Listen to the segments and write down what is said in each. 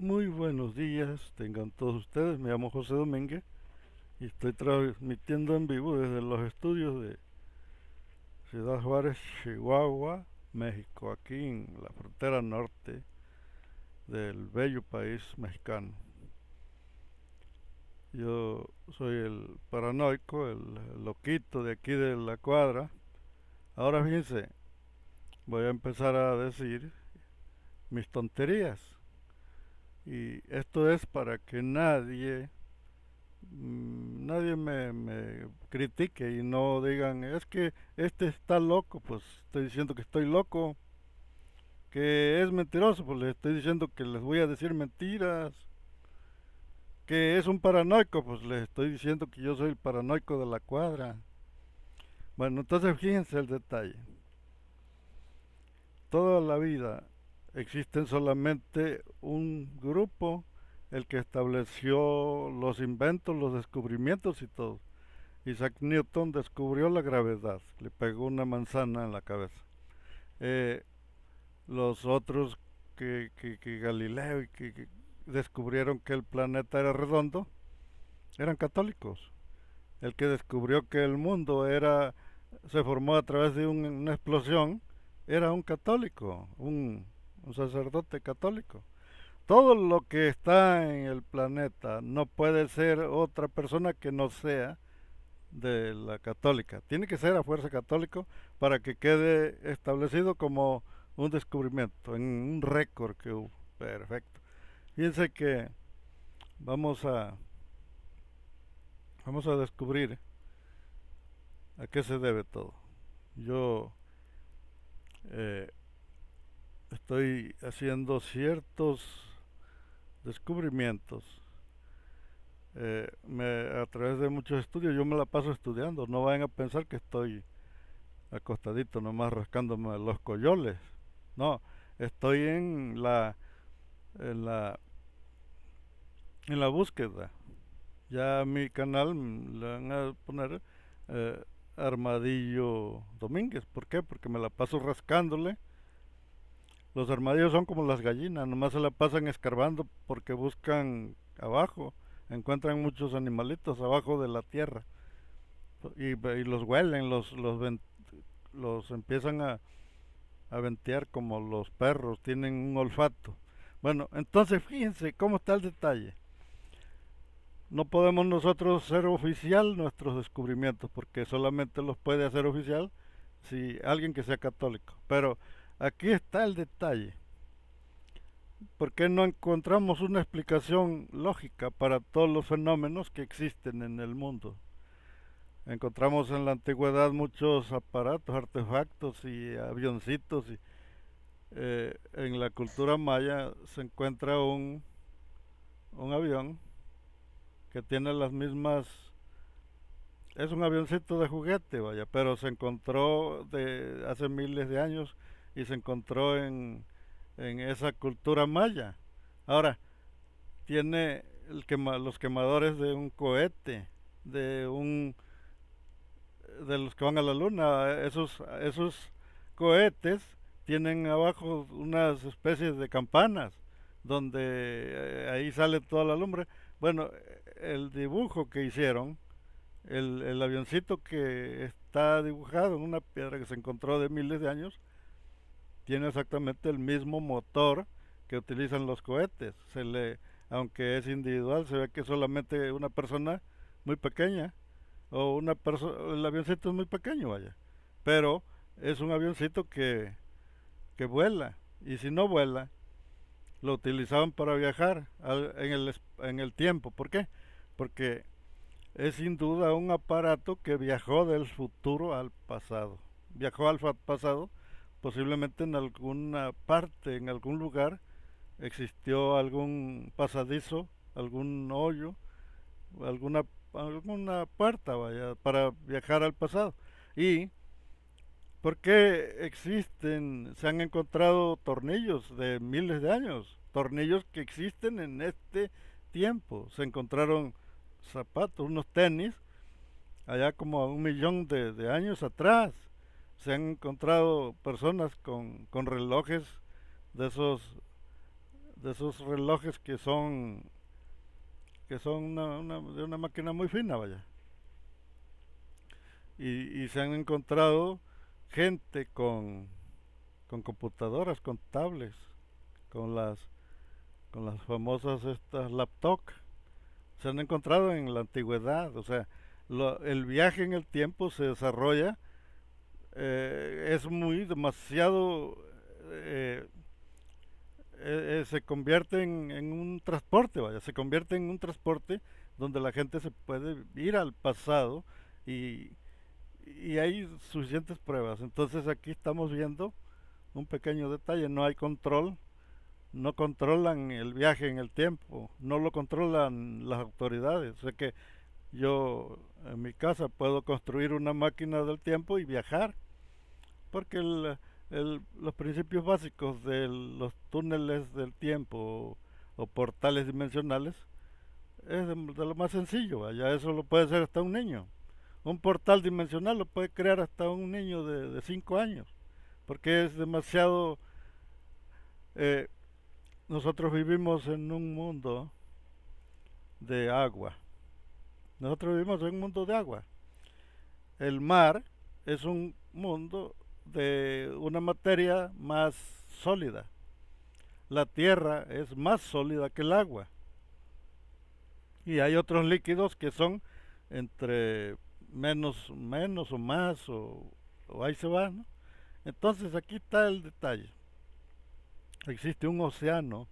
Muy buenos días, tengan todos ustedes. Me llamo José Domínguez y estoy transmitiendo en vivo desde los estudios de Ciudad Juárez, Chihuahua, México, aquí en la frontera norte del bello país mexicano. Yo soy el paranoico, el loquito de aquí de la cuadra. Ahora fíjense, voy a empezar a decir mis tonterías. Y esto es para que nadie me critique y no digan, es que este está loco, pues estoy diciendo que estoy loco, que es mentiroso, pues les estoy diciendo que les voy a decir mentiras, que es un paranoico, pues les estoy diciendo que yo soy el paranoico de la cuadra. Bueno, entonces fíjense el detalle. Toda la vida existen solamente un grupo, el que estableció los inventos, los descubrimientos y todo. Isaac Newton descubrió la gravedad, le pegó una manzana en la cabeza. Eh, los otros que Galileo y que descubrieron que el planeta era redondo eran católicos. El que descubrió que el mundo se formó a través de una explosión era un católico, un sacerdote católico. Todo lo que está en el planeta no puede ser otra persona que no sea de la católica. Tiene que ser a fuerza católico para que quede establecido como un descubrimiento, en un récord que hubo. Perfecto. Fíjense que vamos a, vamos a descubrir a qué se debe todo. Yo eh, estoy haciendo ciertos descubrimientos a través de muchos estudios. Yo me la paso estudiando. No vayan a pensar que estoy acostadito nomás rascándome los coyoles. No, estoy en la, en la búsqueda. Ya a mi canal le van a poner eh, Armadillo Domínguez. ¿Por qué? Porque me la paso rascándole. Los armadillos son como las gallinas, nomás se la pasan escarbando porque buscan abajo. Encuentran muchos animalitos abajo de la tierra y los huelen, los empiezan a ventear como los perros, tienen un olfato. Bueno, entonces fíjense cómo está el detalle. No podemos nosotros ser oficial nuestros descubrimientos porque solamente los puede hacer oficial si alguien que sea católico. Pero aquí está el detalle. ¿Por qué no encontramos una explicación lógica para todos los fenómenos que existen en el mundo? Encontramos en la antigüedad muchos aparatos, artefactos y avioncitos. En la cultura maya se encuentra un avión que tiene las mismas. Es un avioncito de juguete, vaya, pero se encontró de hace miles de años y se encontró en esa cultura maya. Ahora, tiene los quemadores de un cohete, de un de los que van a la luna. Esos cohetes tienen abajo unas especies de campanas donde ahí sale toda la lumbre. Bueno, el dibujo que hicieron, el avioncito que está dibujado en una piedra que se encontró de miles de años, tiene exactamente el mismo motor que utilizan los cohetes. Aunque es individual, se ve que solamente una persona muy pequeña o una persona, el avioncito es muy pequeño, vaya, pero es un avioncito que vuela, y si no vuela, lo utilizaban para viajar en el tiempo. ¿Por qué? Porque es sin duda un aparato que viajó del futuro al pasado. Viajó al pasado, posiblemente en alguna parte, en algún lugar, existió algún pasadizo, algún hoyo, alguna, alguna puerta, vaya, para viajar al pasado. ¿Y por qué se han encontrado tornillos de miles de años? Tornillos que existen en este tiempo. Se encontraron zapatos, unos tenis, allá como a 1 millón de años atrás. Se han encontrado personas con relojes de esos de esos relojes que son de una máquina muy fina, vaya. Y se han encontrado gente con computadoras, con tablets, con las famosas estas laptop. Se han encontrado en la antigüedad, o sea, el viaje en el tiempo se desarrolla, es muy demasiado, eh, se convierte en un transporte, vaya, se convierte en un transporte donde la gente se puede ir al pasado y, y hay suficientes pruebas. Entonces aquí estamos viendo un pequeño detalle, no hay control, no controlan el viaje en el tiempo, no lo controlan las autoridades. O sea que yo en mi casa puedo construir una máquina del tiempo y viajar, porque los principios básicos de los túneles del tiempo o portales dimensionales es de lo más sencillo, ya eso lo puede hacer hasta un niño. Un portal dimensional lo puede crear hasta un niño de 5 años, porque es demasiado... eh, nosotros vivimos en un mundo de agua. Nosotros vivimos en un mundo de agua. El mar es un mundo de una materia más sólida. La tierra es más sólida que el agua. Y hay otros líquidos que son entre menos o más o ahí se va, ¿no? Entonces aquí está el detalle. Existe un océano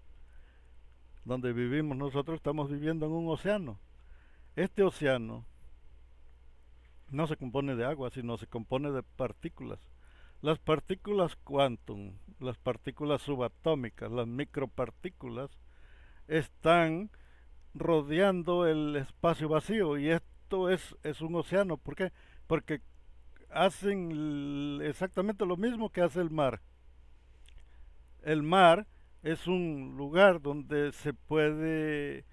donde vivimos nosotros, estamos viviendo en un océano. Este océano no se compone de agua, sino se compone de partículas. Las partículas quantum, las partículas subatómicas, las micropartículas, están rodeando el espacio vacío y esto es un océano. ¿Por qué? Porque hacen exactamente lo mismo que hace el mar. El mar es un lugar donde se puede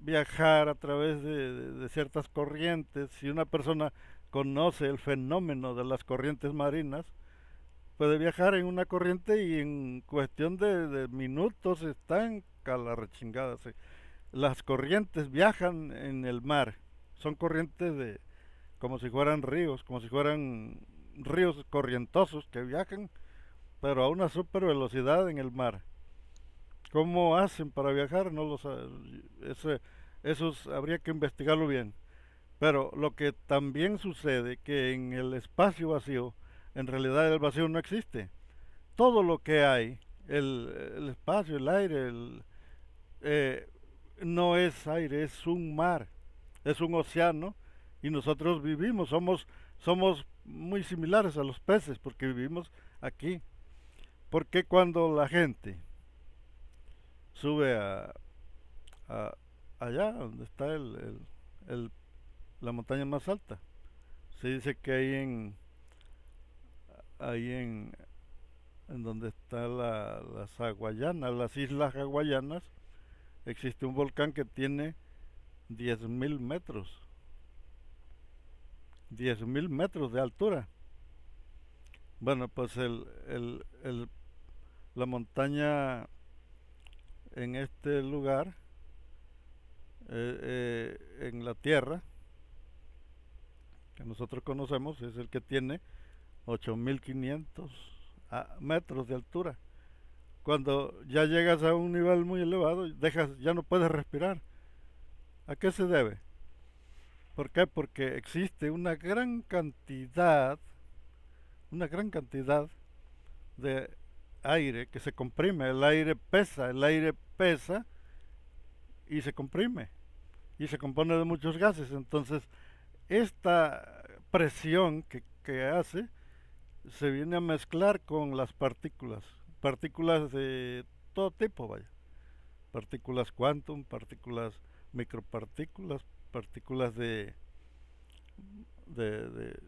viajar a través de ciertas corrientes. Si una persona conoce el fenómeno de las corrientes marinas, puede viajar en una corriente y en cuestión de minutos están calarrechingadas. Las corrientes viajan en el mar, son corrientes como si fueran ríos, como si fueran ríos corrientosos que viajan, pero a una super velocidad en el mar. ¿Cómo hacen para viajar? No lo sé. Eso habría que investigarlo bien. Pero lo que también sucede que en el espacio vacío, en realidad el vacío no existe. Todo lo que hay, el espacio, el aire, eh, no es aire, es un mar, es un océano y nosotros vivimos, somos muy similares a los peces porque vivimos aquí. Porque cuando la gente sube a allá donde está el- la montaña más alta. Se dice que ahí en donde está las Hawaianas, las islas hawaianas, existe un volcán que tiene 10.000 metros, 10.000 metros de altura. Bueno, pues la montaña en este lugar, en la Tierra, que nosotros conocemos, es el que tiene 8.500 metros de altura. Cuando ya llegas a un nivel muy elevado, ya no puedes respirar. ¿A qué se debe? ¿Por qué? Porque existe una gran cantidad de aire que se comprime. El aire pesa y se comprime y se compone de muchos gases. Entonces, esta presión que hace se viene a mezclar con las partículas de todo tipo, vaya, partículas quantum, partículas micropartículas, partículas de, de,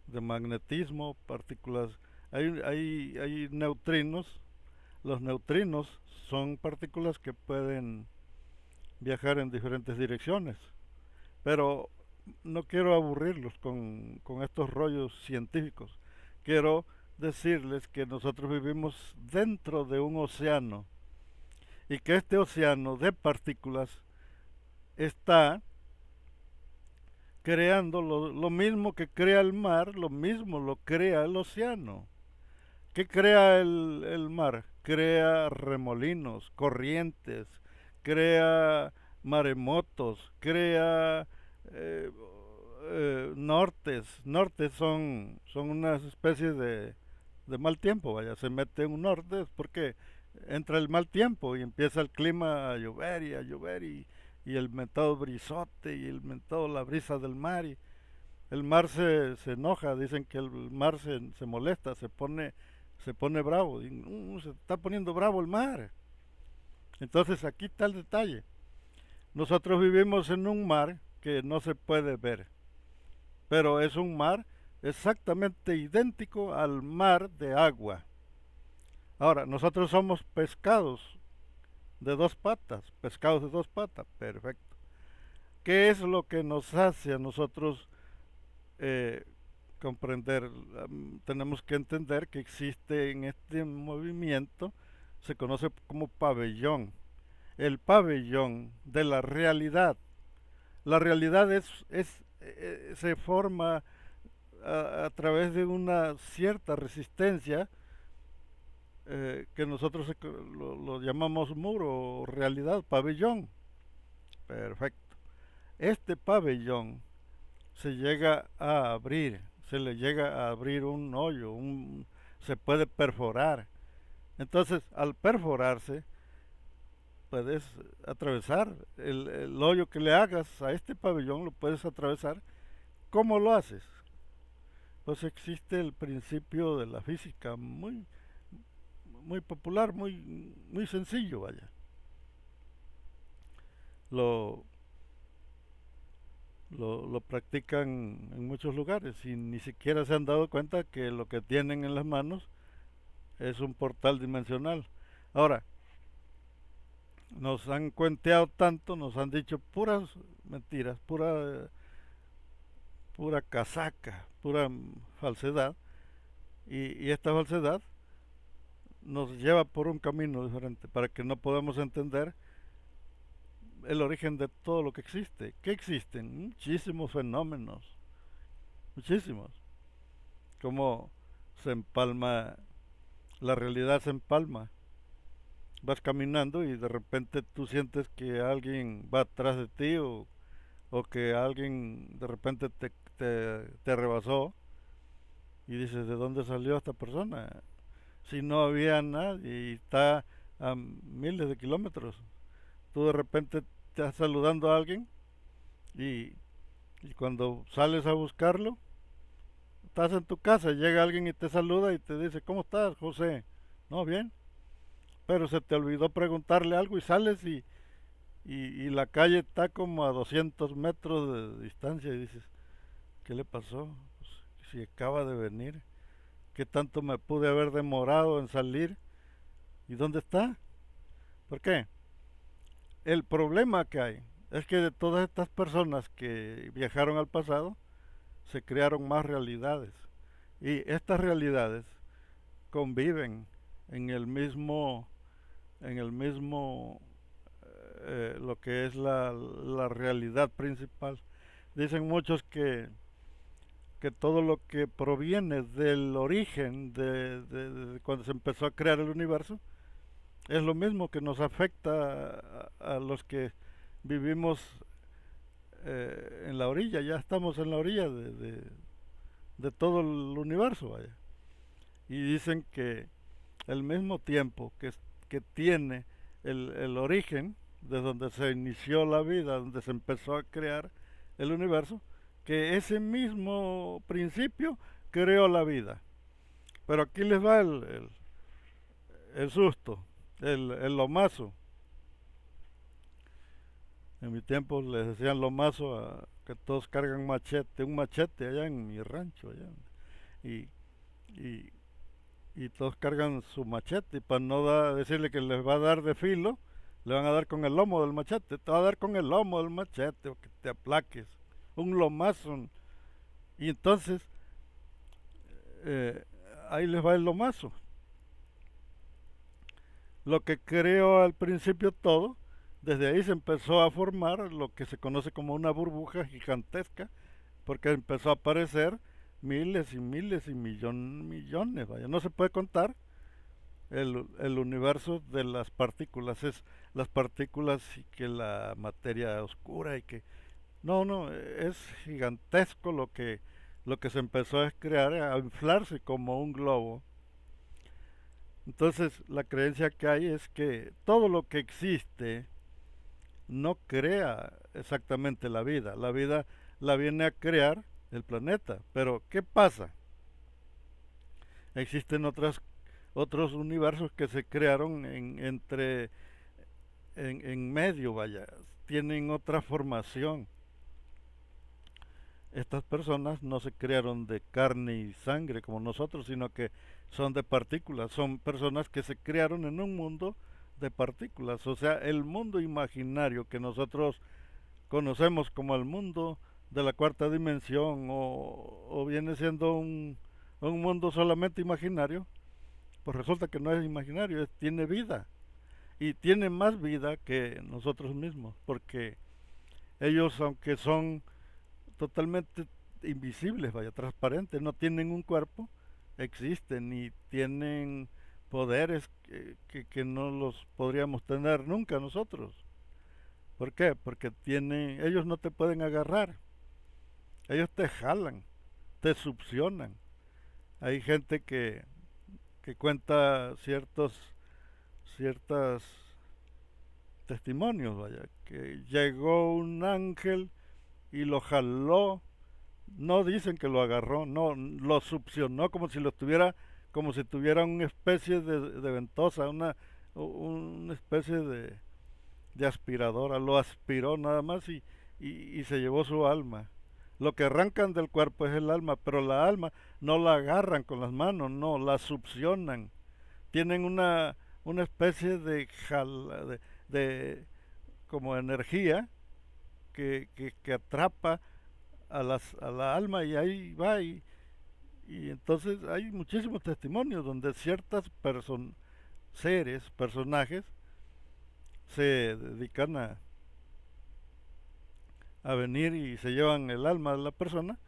de magnetismo, partículas, hay neutrinos. Los neutrinos son partículas que pueden viajar en diferentes direcciones, pero no quiero aburrirlos con estos rollos científicos. Quiero decirles que nosotros vivimos dentro de un océano y que este océano de partículas está creando lo mismo que crea el mar, lo mismo lo crea el océano. ¿Qué crea el mar? Crea remolinos, corrientes, crea maremotos, crea eh, nortes. Nortes son unas especies de mal tiempo, vaya, se mete en un norte es porque entra el mal tiempo y empieza el clima a llover y a llover y el mentado brisote y el mentado la brisa del mar y el mar se enoja, dicen que el mar se molesta, se pone bravo, y, se está poniendo bravo el mar. Entonces aquí está el detalle. Nosotros vivimos en un mar que no se puede ver, pero es un mar exactamente idéntico al mar de agua. Ahora, nosotros somos pescados de dos patas, pescados de dos patas, perfecto. ¿Qué es lo que nos hace a nosotros eh, comprender? Tenemos que entender que existe en este movimiento, se conoce como pabellón, el pabellón de la realidad. La realidad se forma a través de una cierta resistencia que nosotros lo llamamos muro o realidad, pabellón. Perfecto. Este pabellón se llega a abrir, se le llega a abrir un hoyo, se puede perforar. Entonces, al perforarse, puedes atravesar el hoyo que le hagas a este pabellón, lo puedes atravesar. ¿Cómo lo haces? Pues existe el principio de la física muy popular, muy sencillo, vaya. Lo, lo practican en muchos lugares y ni siquiera se han dado cuenta que lo que tienen en las manos es un portal dimensional. Ahora, nos han cuenteado tanto, nos han dicho puras mentiras, pura casaca, pura falsedad, y esta falsedad nos lleva por un camino diferente para que no podamos entender el origen de todo lo que existe. ¿Qué existen? Muchísimos fenómenos, muchísimos. Como se empalma, la realidad se empalma. Vas caminando y de repente tú sientes que alguien va atrás de ti o que alguien de repente te rebasó y dices, ¿de dónde salió esta persona? Si no había nadie y está a miles de kilómetros. Tú de repente estás saludando a alguien y, y cuando sales a buscarlo, estás en tu casa, llega alguien y te saluda y te dice, ¿cómo estás, José? No, bien. Pero se te olvidó preguntarle algo y sales y la calle está como a 200 metros de distancia y dices, ¿qué le pasó? Pues, si acaba de venir, ¿qué tanto me pude haber demorado en salir? ¿Y dónde está? ¿Por qué? El problema que hay es que de todas estas personas que viajaron al pasado, se crearon más realidades. Y estas realidades conviven en el mismo lo que es la realidad principal. Dicen muchos que todo lo que proviene del origen de cuando se empezó a crear el universo es lo mismo que nos afecta a los que vivimos en la orilla, ya estamos en la orilla de todo el universo, vaya. Y dicen que el mismo tiempo que tiene el origen, de donde se inició la vida, donde se empezó a crear el universo, que ese mismo principio creó la vida. Pero aquí les va el susto, el lomazo. En mi tiempo les decían lomazo a que todos cargan machete, un machete allá en mi rancho, allá. Y, y, y todos cargan su machete y para no decirle que les va a dar de filo, le van a dar con el lomo del machete, te va a dar con el lomo del machete o que te aplaques, un lomazo. Y entonces, eh, ahí les va el lomazo. Lo que creó al principio todo, desde ahí se empezó a formar lo que se conoce como una burbuja gigantesca, porque empezó a aparecer miles y miles y millones, vaya, no se puede contar el universo de las partículas, es las partículas y que la materia oscura y que no, es gigantesco lo que se empezó a crear, a inflarse como un globo. Entonces, la creencia que hay es que todo lo que existe no crea exactamente la vida la viene a crear el planeta. Pero, ¿qué pasa? Existen otros universos que se crearon en medio, vaya, tienen otra formación. Estas personas no se crearon de carne y sangre como nosotros, sino que son de partículas, son personas que se crearon en un mundo de partículas, o sea, el mundo imaginario que nosotros conocemos como el mundo de la cuarta dimensión o viene siendo un mundo solamente imaginario, pues resulta que no es imaginario, tiene vida y tiene más vida que nosotros mismos, porque ellos, aunque son totalmente invisibles, vaya, transparentes, no tienen un cuerpo, existen y tienen poderes que no los podríamos tener nunca nosotros. ¿Por qué? Porque ellos no te pueden agarrar, ellos te jalan, te succionan. Hay gente que cuenta ciertas testimonios, vaya, que llegó un ángel y lo jaló. No dicen que lo agarró, no, lo succionó como si lo tuviera, como si tuviera una especie de ventosa, una especie de aspiradora, lo aspiró nada más y se llevó su alma. Lo que arrancan del cuerpo es el alma, pero la alma no la agarran con las manos, no, la succionan. Tienen una especie de como energía que atrapa a la alma y ahí va y entonces hay muchísimos testimonios donde ciertas personajes se dedican a venir y se llevan el alma de la persona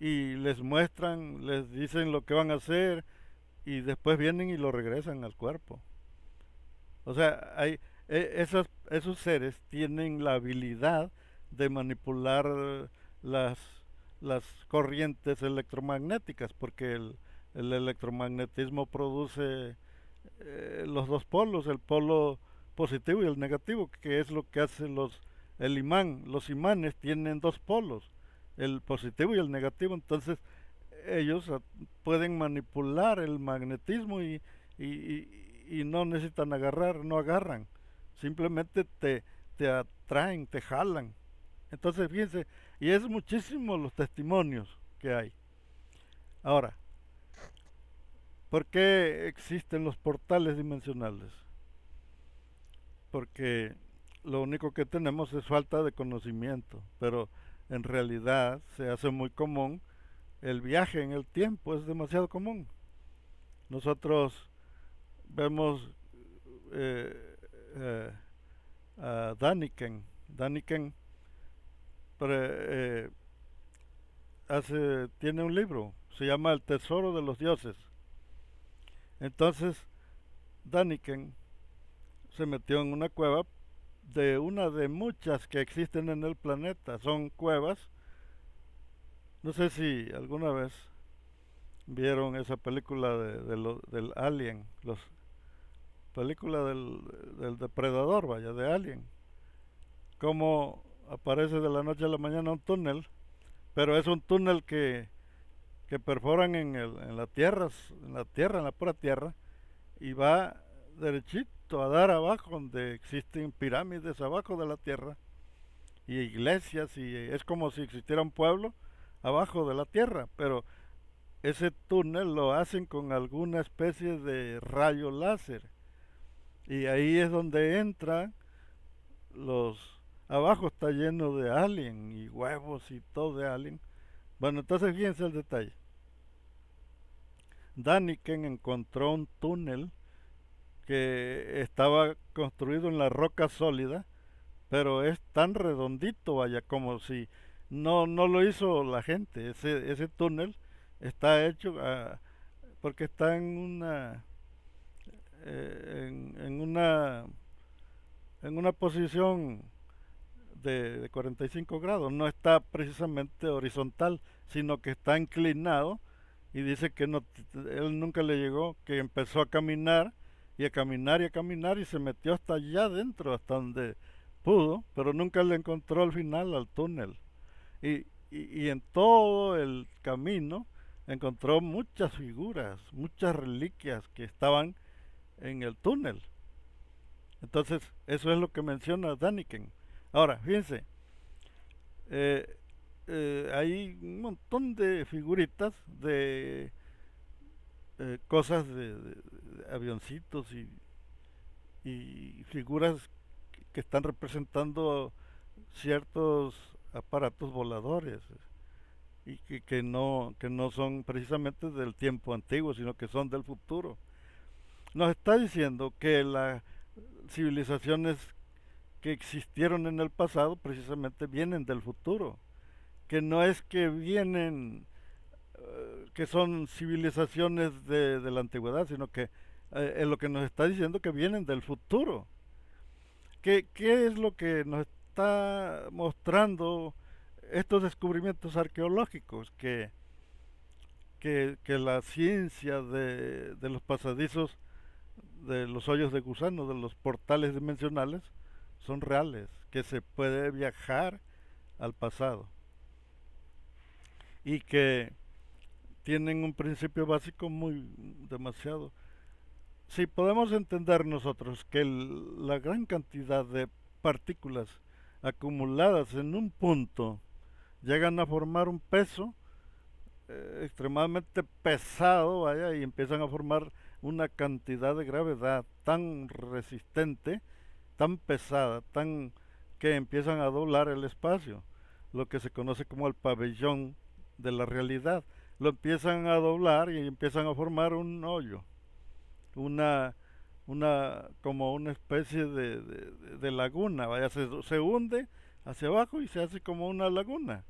y les muestran, les dicen lo que van a hacer y después vienen y lo regresan al cuerpo. O sea, esos seres tienen la habilidad de manipular las, las corrientes electromagnéticas, porque el electromagnetismo produce los dos polos, el polo positivo y el negativo, que es lo que hace el imán. Los imanes tienen dos polos, el positivo y el negativo, entonces ellos pueden manipular el magnetismo y no necesitan agarrar, no agarran, simplemente te atraen, te jalan. Entonces, fíjense, y es muchísimo los testimonios que hay. Ahora, ¿por qué existen los portales dimensionales? Porque lo único que tenemos es falta de conocimiento, pero en realidad se hace muy común el viaje en el tiempo, es demasiado común. Nosotros vemos eh, eh, a Daniken. Daniken pre- eh, tiene un libro, se llama El Tesoro de los Dioses. Entonces, Daniken se metió en una cueva de una de muchas que existen en el planeta. Son cuevas. No sé si alguna vez vieron esa película del Alien, los película del depredador, vaya, de Alien. Cómo aparece de la noche a la mañana un túnel, pero es un túnel que perforan en la tierra, en la pura tierra, y va derechito a dar abajo donde existen pirámides abajo de la tierra y iglesias y es como si existiera un pueblo abajo de la tierra, pero ese túnel lo hacen con alguna especie de rayo láser y ahí es donde entran los abajo está lleno de alien y huevos y todo de alien. Bueno, entonces fíjense el detalle. Daniken encontró un túnel que estaba construido en la roca sólida, pero es tan redondito, vaya, como si no lo hizo la gente. Ese túnel está hecho porque está en una posición de 45 grados. No está precisamente horizontal, sino que está inclinado y dice que no, él nunca le llegó, que empezó a caminar y a caminar y a caminar y se metió hasta allá adentro, hasta donde pudo, pero nunca le encontró al final al túnel. Y en todo el camino encontró muchas figuras, muchas reliquias que estaban en el túnel. Entonces, eso es lo que menciona Daniken. Ahora, fíjense, eh, hay un montón de figuritas de cosas de avioncitos y figuras que están representando ciertos aparatos voladores y que no son precisamente del tiempo antiguo, sino que son del futuro. Nos está diciendo que las civilizaciones que existieron en el pasado precisamente vienen del futuro, que no es que vienen, que son civilizaciones de la antigüedad, sino que es lo que nos está diciendo que vienen del futuro. ¿Qué es lo que nos está mostrando estos descubrimientos arqueológicos? Que la ciencia de los pasadizos, de los hoyos de gusano, de los portales dimensionales, son reales, que se puede viajar al pasado y que tienen un principio básico muy demasiado. Si podemos entender nosotros que la gran cantidad de partículas acumuladas en un punto llegan a formar un peso extremadamente pesado, vaya, y empiezan a formar una cantidad de gravedad tan resistente, tan pesada, tan que empiezan a doblar el espacio, lo que se conoce como el pabellón de la realidad. Lo empiezan a doblar y empiezan a formar un hoyo, una, como una especie de laguna, vaya, se hunde hacia abajo y se hace como una laguna.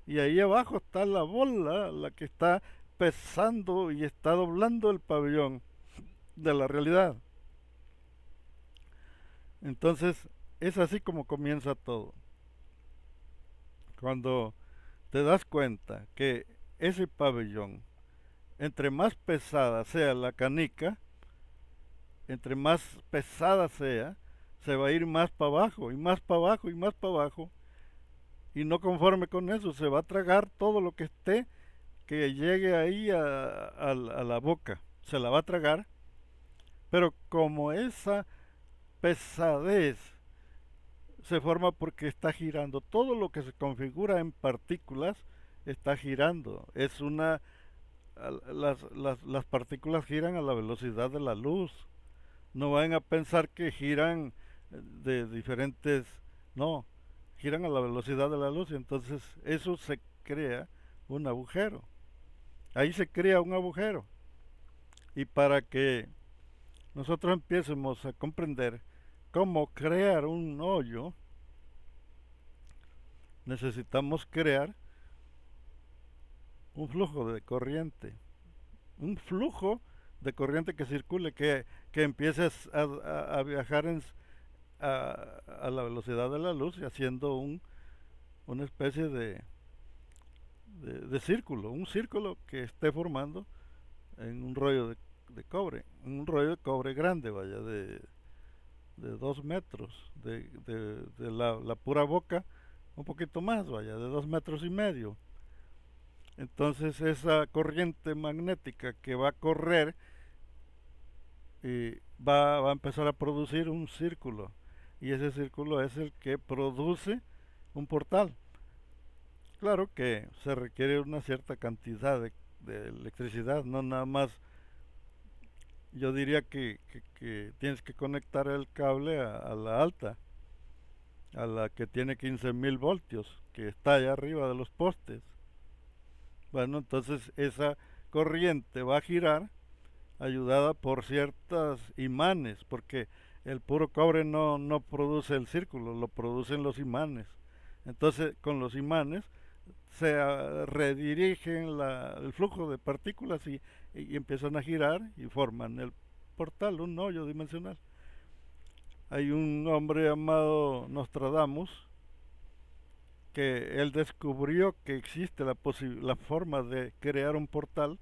Y ahí abajo está la bola, la que está pesando y está doblando el pabellón de la realidad. Entonces, es así como comienza todo. Cuando te das cuenta que ese pabellón, entre más pesada sea la canica, entre más pesada sea, se va a ir más para abajo y más para abajo y más para abajo. Y no conforme con eso, se va a tragar todo lo que esté que llegue ahí a la boca. Se la va a tragar, pero como esa pesadez se forma porque está girando, todo lo que se configura en partículas está girando. Las partículas giran a la velocidad de la luz. No van a pensar que giran de diferentes, no, giran a la velocidad de la luz y entonces eso se crea un agujero. Ahí se crea un agujero. Y para que nosotros empiecemos a comprender cómo crear un hoyo, necesitamos crear un flujo de corriente. Un flujo de corriente que circule, que empiece a viajar a la velocidad de la luz y haciendo una especie de círculo, un círculo que esté formando en un rollo de cobre, un rollo de cobre grande, vaya, de 2 metros, de la pura boca, un poquito más, vaya, de 2 metros y medio. Entonces esa corriente magnética que va a correr y va a empezar a producir un círculo. Y ese círculo es el que produce un portal. Claro que se requiere una cierta cantidad de electricidad, no nada más. Yo diría que tienes que conectar el cable a la alta, a la que tiene 15.000 voltios, que está allá arriba de los postes. Bueno, entonces esa corriente va a girar ayudada por ciertos imanes, porque el puro cobre no produce el círculo, lo producen los imanes. Entonces, con los imanes se redirigen el flujo de partículas y empiezan a girar y forman el portal, un hoyo dimensional. Hay un hombre llamado Nostradamus que él descubrió que existe la forma de crear un portal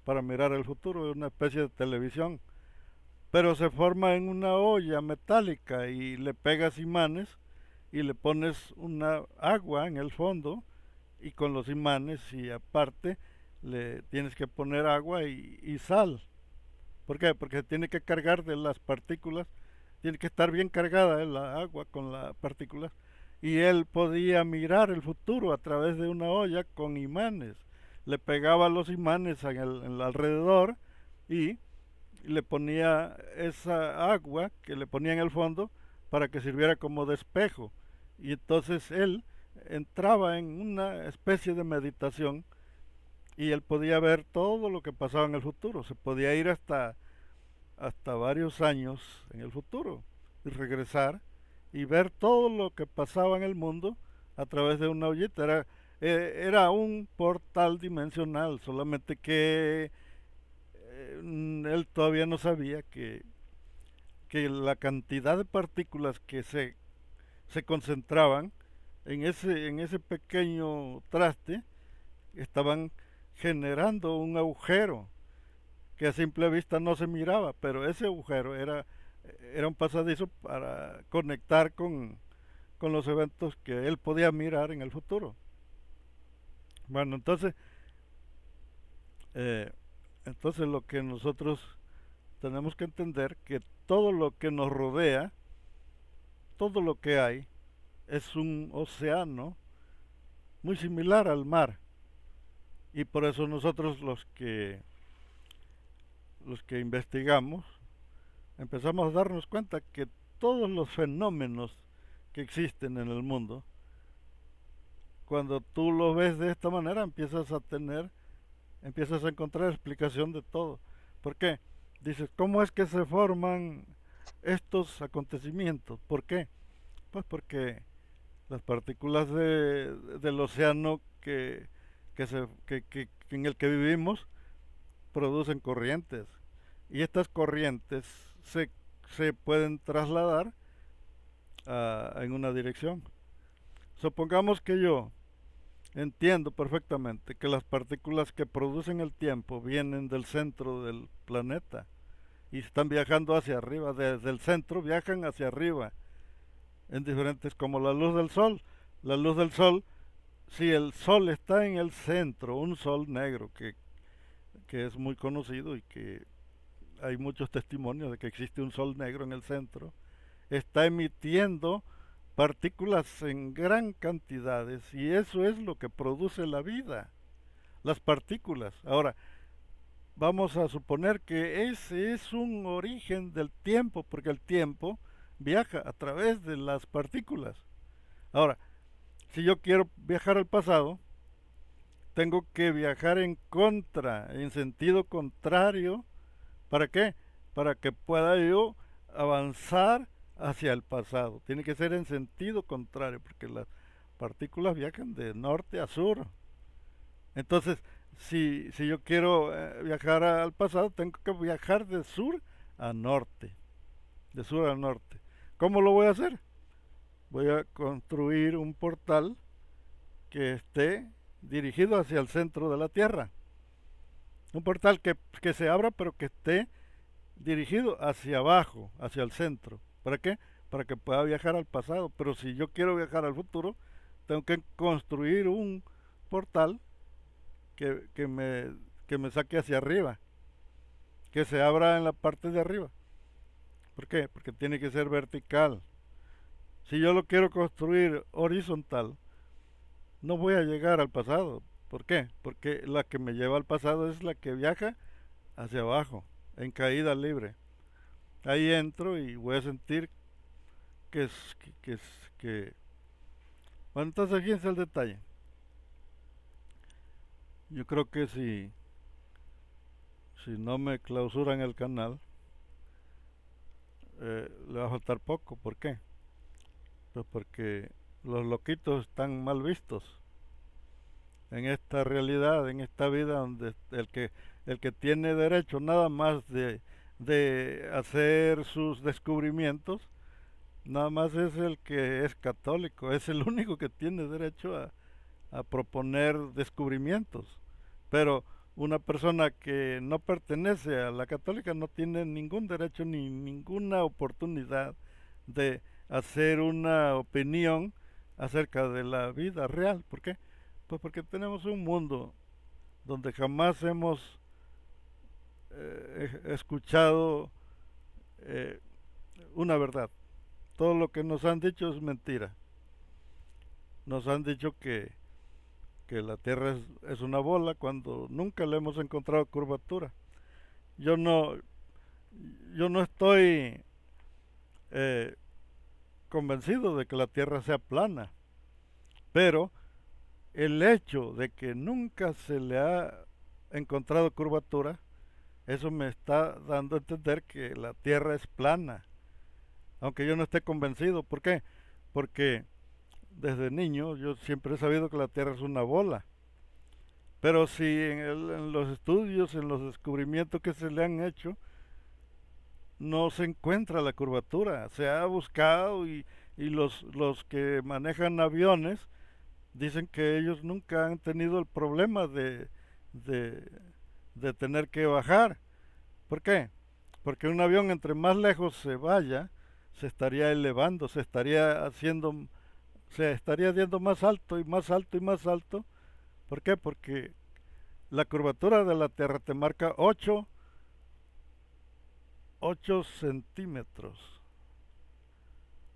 para mirar el futuro, es una especie de televisión, pero se forma en una olla metálica y le pegas imanes y le pones una agua en el fondo y con los imanes y aparte le tienes que poner agua y sal. ¿Por qué? Porque se tiene que cargar de las partículas, tiene que estar bien cargada el agua con las partículas y él podía mirar el futuro a través de una olla con imanes. Le pegaba los imanes en el alrededor y le ponía esa agua que le ponía en el fondo para que sirviera como de espejo. Y entonces él entraba en una especie de meditación y él podía ver todo lo que pasaba en el futuro. Se podía ir hasta varios años en el futuro y regresar y ver todo lo que pasaba en el mundo a través de una ollita. Era un portal dimensional, solamente que él todavía no sabía que la cantidad de partículas que se concentraban en ese pequeño traste estaban generando un agujero que a simple vista no se miraba, pero ese agujero era un pasadizo para conectar con los eventos que él podía mirar en el futuro. Bueno, eh, entonces lo que nosotros tenemos que entender que todo lo que nos rodea, todo lo que hay, es un océano muy similar al mar. Y por eso nosotros los que investigamos empezamos a darnos cuenta que todos los fenómenos que existen en el mundo, cuando tú lo ves de esta manera, empiezas a encontrar explicación de todo. ¿Por qué? Dices, ¿cómo es que se forman estos acontecimientos? ¿Por qué? Pues porque las partículas del océano en el que vivimos producen corrientes y estas corrientes se pueden trasladar en una dirección. Supongamos que yo entiendo perfectamente que las partículas que producen el tiempo vienen del centro del planeta y están viajando hacia arriba, desde el centro viajan hacia arriba en diferentes, como la luz del sol. La luz del sol, si el sol está en el centro, un sol negro que es muy conocido y que hay muchos testimonios de que existe un sol negro en el centro, está emitiendo partículas en gran cantidades y eso es lo que produce la vida, las partículas. Ahora, vamos a suponer que ese es un origen del tiempo, porque el tiempo viaja a través de las partículas. Ahora, si yo quiero viajar al pasado, tengo que viajar en sentido contrario. ¿Para qué? Para que pueda yo avanzar hacia el pasado. Tiene que ser en sentido contrario, porque las partículas viajan de norte a sur. Entonces, si yo quiero viajar al pasado, tengo que viajar de sur a norte. De sur a norte. ¿Cómo lo voy a hacer? Voy a construir un portal que esté dirigido hacia el centro de la Tierra. Un portal que se abra, pero que esté dirigido hacia abajo, hacia el centro. ¿Para qué? Para que pueda viajar al pasado. Pero si yo quiero viajar al futuro, tengo que construir un portal que, que, me, que me saque hacia arriba, que se abra en la parte de arriba. ¿Por qué? Porque tiene que ser vertical. Si yo lo quiero construir horizontal, no voy a llegar al pasado. ¿Por qué? Porque la que me lleva al pasado es la que viaja hacia abajo, en caída libre. Ahí entro y voy a sentir que es que bueno, entonces fíjense el detalle. Yo creo que si si no me clausuran el canal, le va a faltar poco. ¿Por qué? Pues porque los loquitos están mal vistos en esta realidad, en esta vida donde el que tiene derecho nada más de hacer sus descubrimientos, nada más es el que es católico, es el único que tiene derecho a proponer descubrimientos. Pero una persona que no pertenece a la católica no tiene ningún derecho ni ninguna oportunidad de hacer una opinión acerca de la vida real. ¿Por qué? Pues porque tenemos un mundo donde jamás hemos escuchado eh, una verdad. Todo lo que nos han dicho es mentira. Nos han dicho que la Tierra es una bola cuando nunca le hemos encontrado curvatura. Yo no, yo no estoy eh, convencido de que la Tierra sea plana, pero el hecho de que nunca se le ha encontrado curvatura, eso me está dando a entender que la Tierra es plana, aunque yo no esté convencido. ¿Por qué? Porque desde niño yo siempre he sabido que la Tierra es una bola. Pero si en los estudios, en los descubrimientos que se le han hecho, no se encuentra la curvatura. Se ha buscado y los que manejan aviones dicen que ellos nunca han tenido el problema de, de tener que bajar. ¿Por qué? Porque un avión entre más lejos se vaya, se estaría elevando, se estaría yendo más alto y más alto y más alto. ¿Por qué? Porque la curvatura de la Tierra te marca 8 centímetros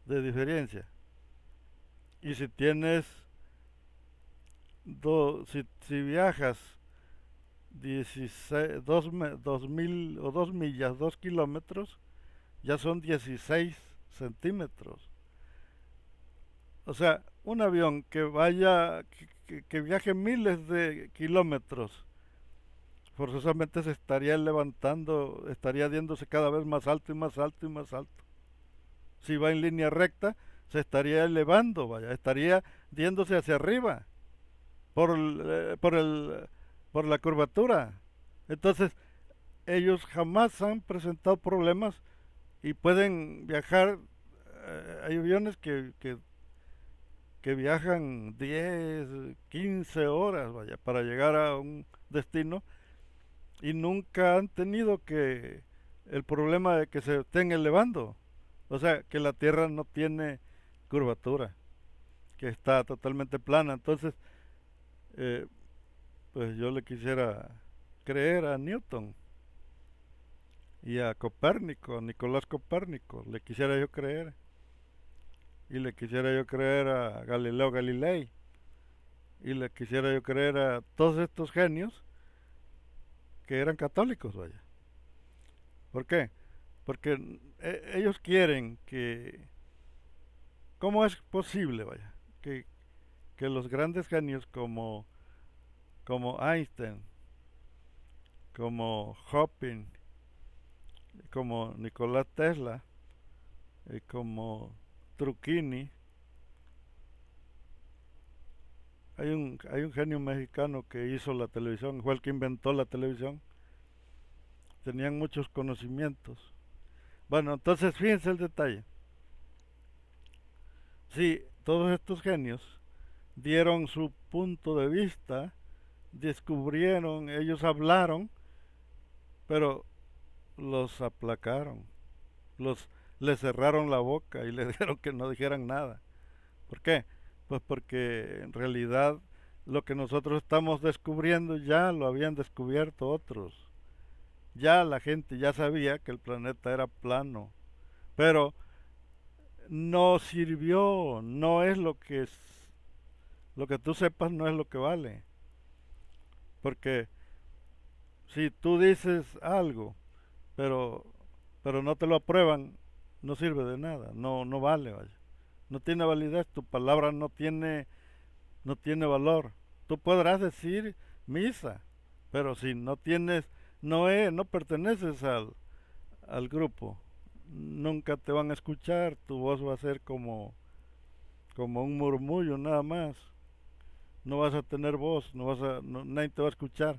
de diferencia. Y si tienes, si viajas 16, 2000 o 2 millas, 2 kilómetros, ya son 16 centímetros. O sea, un avión que vaya, que viaje miles de kilómetros, forzosamente se estaría levantando, estaría yéndose cada vez más alto y más alto y más alto. Si va en línea recta, se estaría elevando, vaya, estaría yéndose hacia arriba por por la curvatura. Entonces, ellos jamás han presentado problemas y pueden viajar. Hay aviones que viajan 10, 15 horas, vaya, para llegar a un destino y nunca han tenido el problema de que se estén elevando. O sea, que la Tierra no tiene curvatura, que está totalmente plana. Entonces, eh, pues yo le quisiera creer a Newton y a Copérnico, Nicolás Copérnico, le quisiera yo creer. Y le quisiera yo creer a Galileo Galilei. Y le quisiera yo creer a todos estos genios que eran católicos, vaya. ¿Por qué? Porque ellos quieren que... ¿Cómo es posible, vaya? Que los grandes genios como Einstein, como Hopkins, como Nicolás Tesla, como Trucchini, hay un genio mexicano que hizo la televisión, fue el que inventó la televisión, tenían muchos conocimientos. Bueno, entonces fíjense el detalle. Sí, todos estos genios dieron su punto de vista, descubrieron, ellos hablaron, pero los aplacaron, los les cerraron la boca y les dijeron que no dijeran nada. ¿Por qué? Pues porque en realidad lo que nosotros estamos descubriendo ya lo habían descubierto otros. Ya la gente ya sabía que el planeta era plano, pero no sirvió, no es lo que tú sepas no es lo que vale. Porque si tú dices algo, pero pero no te lo aprueban, no sirve de nada, no vale, vaya. No tiene validez, tu palabra no tiene valor. Tú podrás decir misa, pero si no perteneces al grupo. Nunca te van a escuchar, tu voz va a ser como un murmullo nada más. No vas a tener voz, nadie te va a escuchar.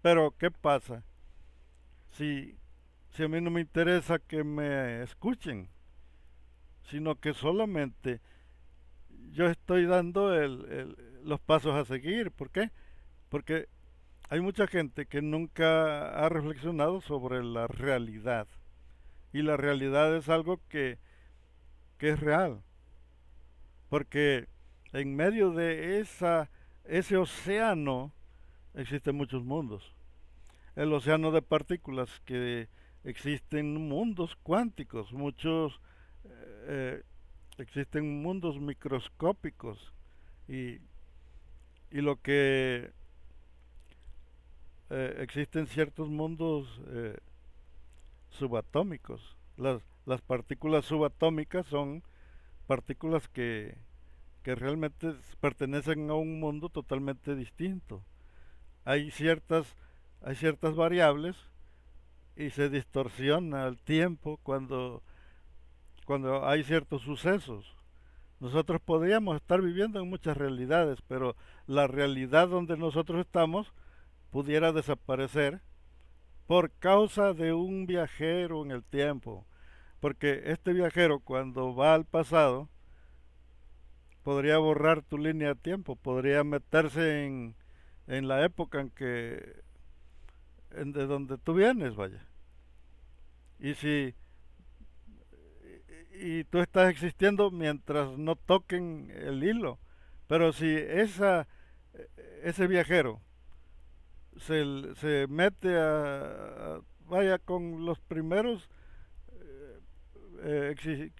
Pero, ¿qué pasa? Si, si a mí no me interesa que me escuchen, sino que solamente yo estoy dando los pasos a seguir. ¿Por qué? Porque hay mucha gente que nunca ha reflexionado sobre la realidad. Y la realidad es algo que es real. Porque en medio de ese océano existen muchos mundos. El océano de partículas, que existen mundos cuánticos, eh, existen mundos microscópicos y, y lo que existen ciertos mundos subatómicos. Las partículas subatómicas son partículas que realmente pertenecen a un mundo totalmente distinto. Hay ciertas, hay ciertas variables y se distorsiona el tiempo cuando hay ciertos sucesos. Nosotros podríamos estar viviendo en muchas realidades, pero la realidad donde nosotros estamos pudiera desaparecer por causa de un viajero en el tiempo. Porque este viajero, cuando va al pasado, podría borrar tu línea de tiempo, podría meterse en la época de donde tú vienes, vaya. Y si y tú estás existiendo mientras no toquen el hilo. Pero si ese viajero se mete vaya con los primeros,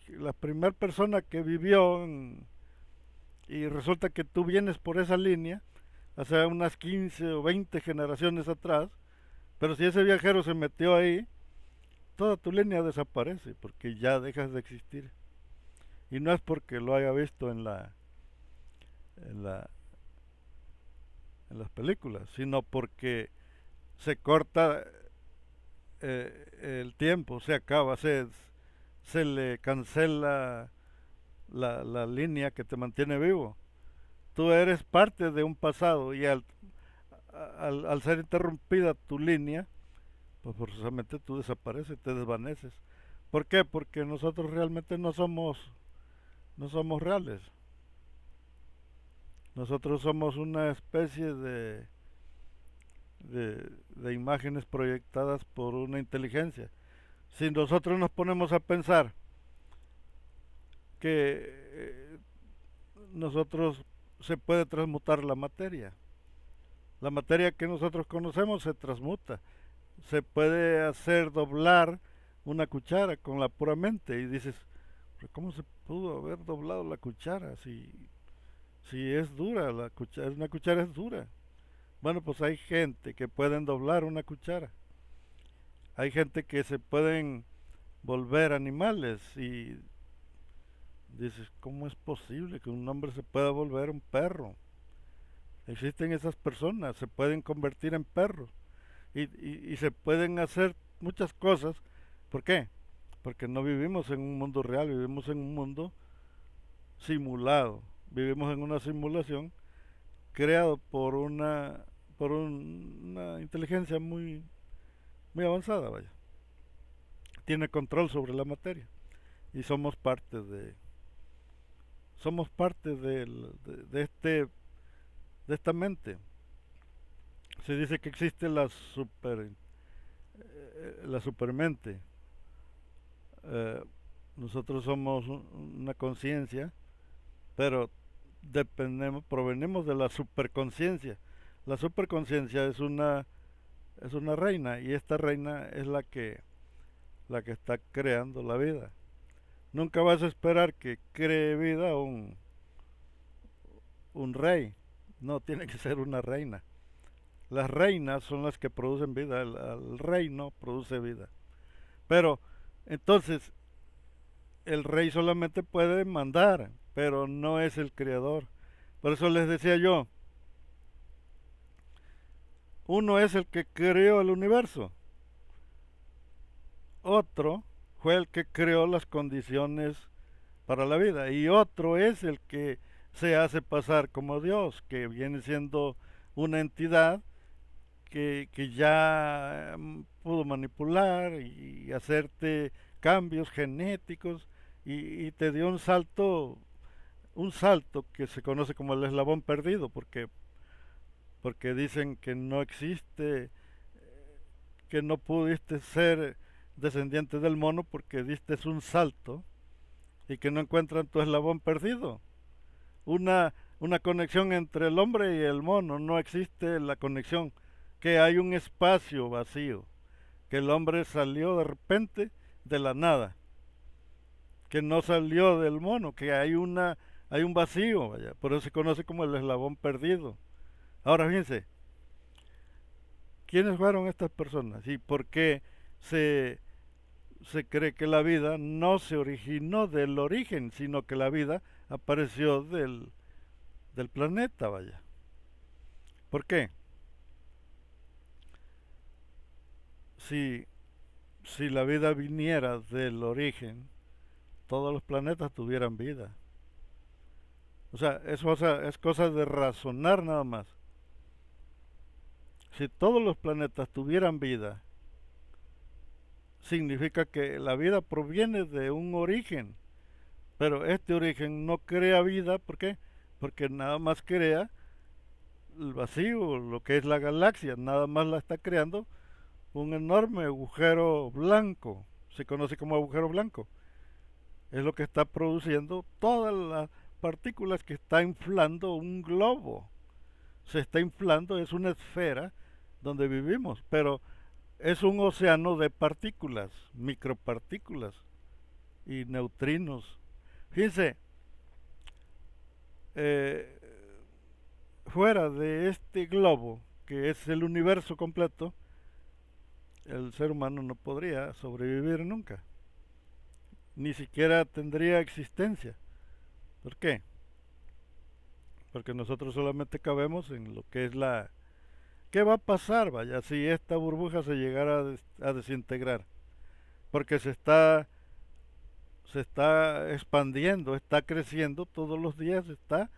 la primera persona que vivió y resulta que tú vienes por esa línea, hace unas 15 o 20 generaciones atrás, pero si ese viajero se metió ahí, toda tu línea desaparece porque ya dejas de existir. Y no es porque lo haya visto en la, en las películas, sino porque se corta el tiempo, se acaba, se le cancela la línea que te mantiene vivo. Tú eres parte de un pasado y al ser interrumpida tu línea, pues forzosamente tú desapareces, te desvaneces. ¿Por qué? Porque nosotros realmente no somos reales. Nosotros somos una especie de imágenes proyectadas por una inteligencia. Si nosotros nos ponemos a pensar que nosotros se puede transmutar la materia que nosotros conocemos se transmuta, se puede hacer doblar una cuchara con la pura mente y dices, ¿cómo se pudo haber doblado la cuchara si es dura una cuchara es dura? Bueno, pues hay gente que pueden doblar una cuchara. Hay gente que se pueden volver animales y dices, ¿cómo es posible que un hombre se pueda volver un perro? Existen esas personas, se pueden convertir en perros y se pueden hacer muchas cosas. ¿Por qué? Porque no vivimos en un mundo real, vivimos en un mundo simulado. Vivimos en una simulación creado por una inteligencia muy avanzada, vaya. Tiene control sobre la materia y somos parte de esta mente. Se dice que existe la supermente. Eh, Nosotros somos una conciencia, pero provenimos de la superconciencia. La superconciencia es una reina y esta reina es la que está creando la vida. Nunca vas a esperar que cree vida un rey. No, tiene que ser una reina. Las reinas son las que producen vida, el reino produce vida. Pero entonces el rey solamente puede mandar, pero no es el creador. Por eso les decía yo, Uno es el que creó el universo, otro fue el que creó las condiciones para la vida y otro es el que se hace pasar como Dios, que viene siendo una entidad que ya pudo manipular y hacerte cambios genéticos y te dio un salto que se conoce como el eslabón perdido, porque dicen que no existe, que no pudiste ser descendiente del mono porque diste un salto y que no encuentran tu eslabón perdido. Una conexión entre el hombre y el mono, no existe la conexión, que hay un espacio vacío, que el hombre salió de repente de la nada, que no salió del mono, que hay un vacío, vaya, por eso se conoce como el eslabón perdido. Ahora fíjense, ¿quiénes fueron estas personas y por qué se, se cree que la vida no se originó del origen, sino que la vida apareció del planeta, vaya? ¿Por qué? Si, si la vida viniera del origen, todos los planetas tuvieran vida. Es cosa de razonar nada más. Si todos los planetas tuvieran vida, significa que la vida proviene de un origen, pero este origen no crea vida, ¿por qué? Porque nada más crea el vacío, lo que es la galaxia, nada más la está creando un enorme agujero blanco, se conoce como agujero blanco, es lo que está produciendo todas las partículas que está inflando un globo, se está inflando, es una esfera donde vivimos, pero es un océano de partículas, micropartículas y neutrinos. Fíjense, eh, fuera de este globo, que es el universo completo, el ser humano no podría sobrevivir nunca, ni siquiera tendría existencia. ¿Por qué? Porque nosotros solamente cabemos en lo que es la... ¿Qué va a pasar, vaya, si esta burbuja se llegara a desintegrar? Porque se está expandiendo, está creciendo todos los días, está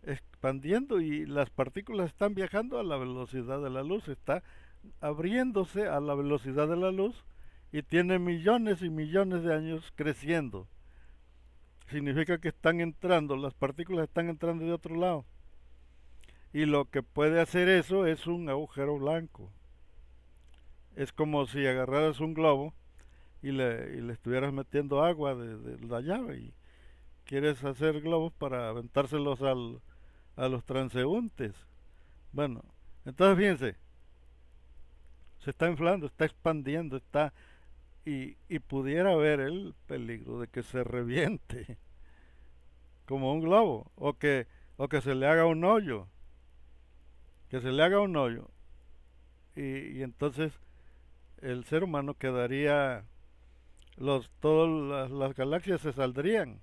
expandiendo y las partículas están viajando a la velocidad de la luz, está abriéndose a la velocidad de la luz y tiene millones y millones de años creciendo. Significa que están entrando, las partículas están entrando de otro lado. Y lo que puede hacer eso es un agujero blanco. Es como si agarraras un globo y le estuvieras metiendo agua de la llave y quieres hacer globos para aventárselos a los transeúntes. Bueno, entonces fíjense, se está inflando, está expandiendo, y pudiera haber el peligro de que se reviente como un globo o que se le haga un hoyo, que se le haga un hoyo y entonces el ser humano quedaría, todas las galaxias se saldrían,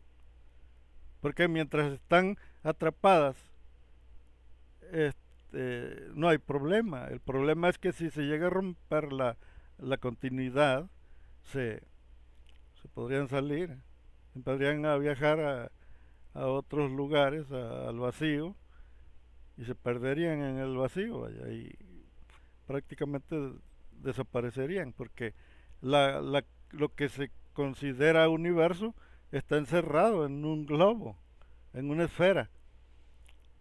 porque mientras están atrapadas no hay problema. El problema es que si se llega a romper la continuidad, se, se podrían salir, podrían viajar a otros lugares, al vacío, y se perderían en el vacío, vaya, y prácticamente desaparecerían, porque lo que se considera universo está encerrado en un globo, en una esfera,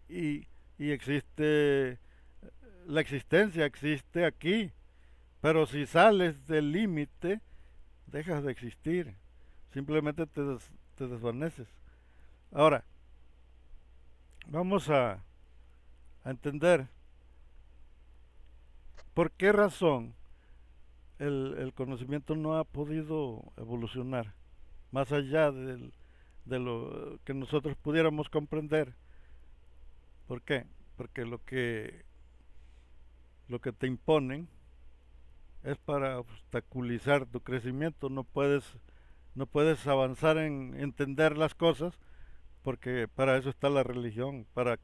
y, y existe, la existencia existe aquí, pero si sales del límite, dejas de existir, simplemente te desvaneces. Ahora, vamos a entender por qué razón el conocimiento no ha podido evolucionar más allá de lo que nosotros pudiéramos comprender. ¿Por qué? Porque lo que te imponen es para obstaculizar tu crecimiento. No puedes avanzar en entender las cosas porque para eso está la religión, para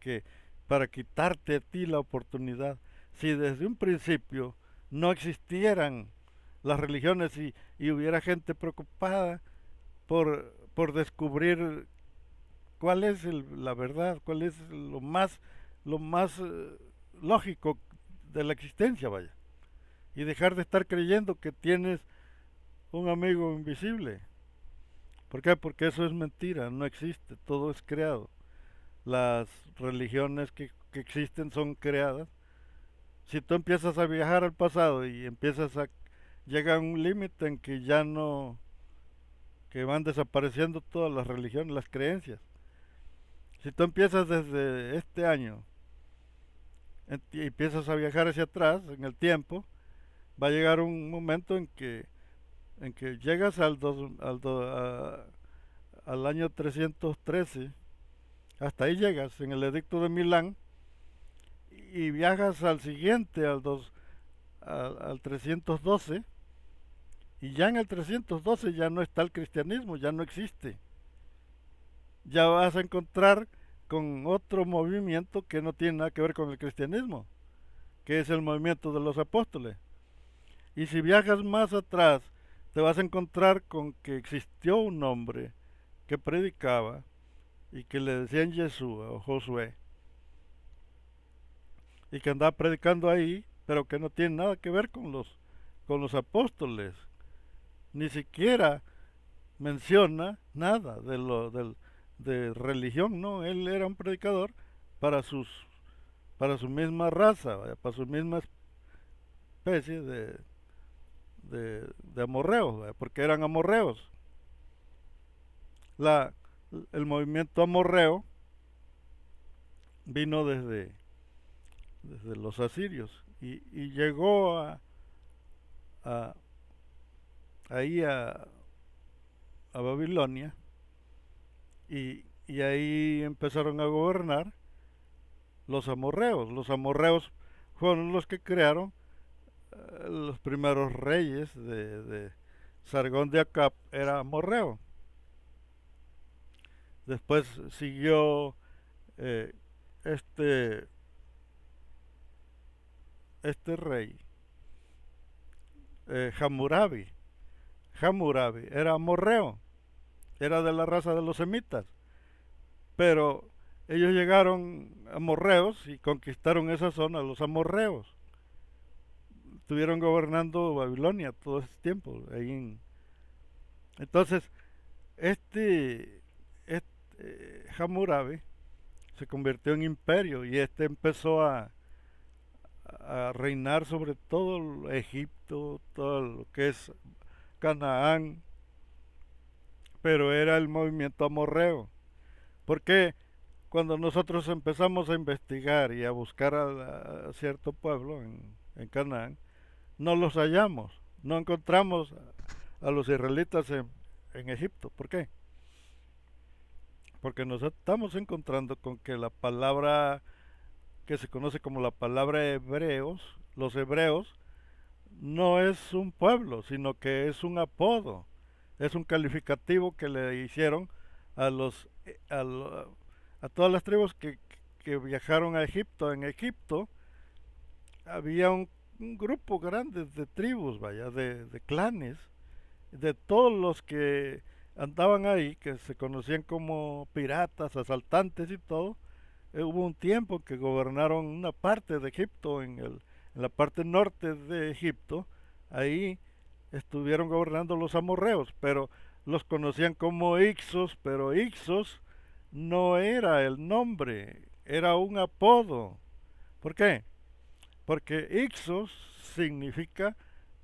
quitarte a ti la oportunidad. si desde un principio no existieran las religiones y hubiera gente preocupada por descubrir cuál es la verdad, cuál es lo más lógico de la existencia, vaya. Y dejar de estar creyendo que tienes un amigo invisible. ¿Por qué? Porque eso es mentira, no existe, todo es creado. Las religiones que existen son creadas. Si tú empiezas a viajar al pasado y empiezas a... llega un límite en que ya no... que van desapareciendo todas las religiones, las creencias. Si tú empiezas desde este año y empiezas a viajar hacia atrás en el tiempo, va a llegar un momento en que llegas al año 313, hasta ahí llegas en el edicto de Milán y viajas al siguiente, al 312, y ya en el 312 ya no está el cristianismo, ya no existe. Ya vas a encontrar con otro movimiento que no tiene nada que ver con el cristianismo, que es el movimiento de los apóstoles. Y si viajas más atrás, te vas a encontrar con que existió un hombre que predicaba y que le decían Yeshua o Josué, y que andaba predicando ahí, pero que no tiene nada que ver con los apóstoles. Ni siquiera menciona nada de religión, no, él era un predicador para para su misma raza, para su misma especie de amorreos, porque eran amorreos. La, el movimiento amorreo vino desde los asirios y llegó a, ahí a Babilonia y ahí empezaron a gobernar los amorreos. Los amorreos fueron los que crearon los primeros reyes de Sargón de Acap, era amorreo. Después siguió eh, este, este rey, Hammurabi. Hammurabi era amorreo, era de la raza de los semitas, pero ellos llegaron amorreos y conquistaron esa zona, los amorreos. Estuvieron gobernando Babilonia todo ese tiempo. Entonces, este Hammurabi se convirtió en imperio y este empezó a reinar sobre todo Egipto, todo lo que es Canaán, pero era el movimiento amorreo. Porque cuando nosotros empezamos a investigar y a buscar a cierto pueblo en Canaán, no los hallamos, no encontramos a los israelitas en Egipto. ¿Por qué? Porque nos estamos encontrando con que la palabra que se conoce como la palabra hebreos, los hebreos, no es un pueblo, sino que es un apodo, es un calificativo que le hicieron a los a todas las tribus que viajaron a Egipto. En Egipto había un grupo grande de tribus, vaya, de clanes, de todos los que andaban ahí, que se conocían como piratas, asaltantes y todo. Hubo un tiempo que gobernaron una parte de Egipto, en la parte norte de Egipto. Ahí estuvieron gobernando los amorreos, pero los conocían como Ixos, pero Ixos no era el nombre, era un apodo. ¿Por qué? Porque Ixos significa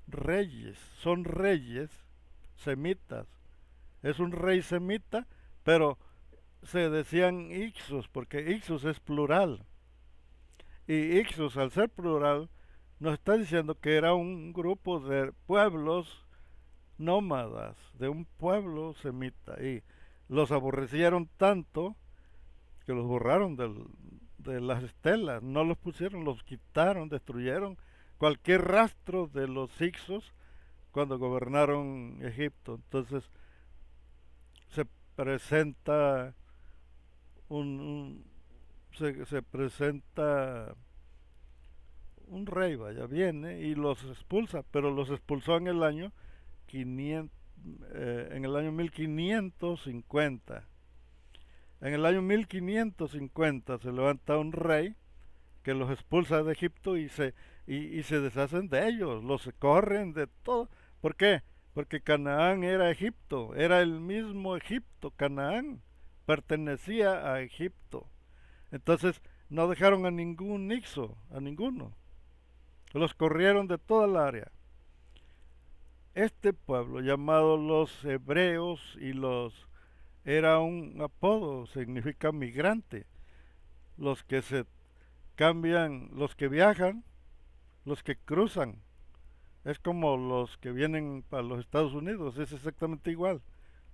reyes, son reyes semitas. Es un rey semita, pero se decían Ixos porque Ixos es plural. Y Ixos, al ser plural, nos está diciendo que era un grupo de pueblos nómadas, de un pueblo semita. Y los aborrecieron tanto que los borraron de las estelas, no los pusieron, los quitaron, destruyeron cualquier rastro de los Ixos cuando gobernaron Egipto. Entonces se presenta un, se presenta un rey, vaya, viene y los expulsa, pero los expulsó en el año 500, en el año 1550. En el año 1550 se levanta un rey que los expulsa de Egipto y se deshacen de ellos, los corren de todo. ¿Por qué? Porque Canaán era Egipto, era el mismo Egipto, Canaán pertenecía a Egipto. Entonces no dejaron a ningún Ixo, a ninguno. Los corrieron de toda el área. Este pueblo, llamado los hebreos y los, era un apodo, significa migrante. Los que se cambian, los que viajan, los que cruzan. Es como los que vienen para los Estados Unidos, es exactamente igual.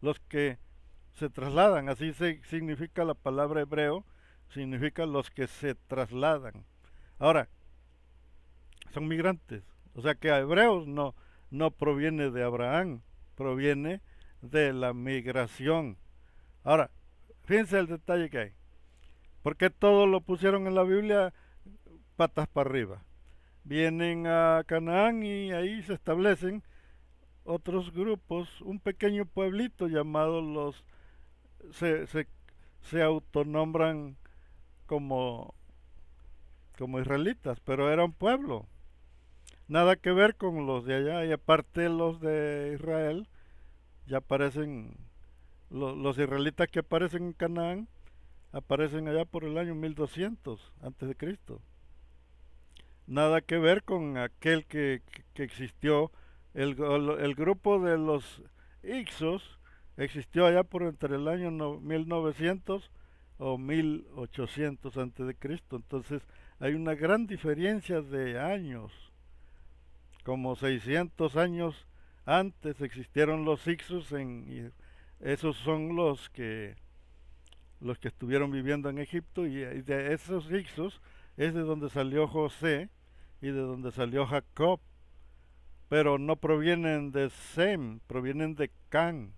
Los que se trasladan, así significa la palabra hebreo, significa los que se trasladan. Ahora, son migrantes, o sea que a hebreos no proviene de Abraham, proviene de la migración. Ahora, fíjense el detalle que hay. ¿Por qué todo lo pusieron en la Biblia patas para arriba? Vienen a Canaán y ahí se establecen otros grupos, un pequeño pueblito llamado los, se, se, se autonombran como, como israelitas, pero era un pueblo, nada que ver con los de allá, y aparte los de Israel, ya aparecen, los israelitas que aparecen en Canaán, aparecen allá por el año 1200 antes de Cristo. Nada que ver con aquel que existió, el grupo de los Ixos existió allá por entre el año 1900 o 1800 antes de Cristo. Entonces hay una gran diferencia de años. Como 600 años antes existieron los Ixos y esos son los que estuvieron viviendo en Egipto y de esos Ixos es de donde salió José y de donde salió Jacob, pero no provienen de Sem, provienen de Can.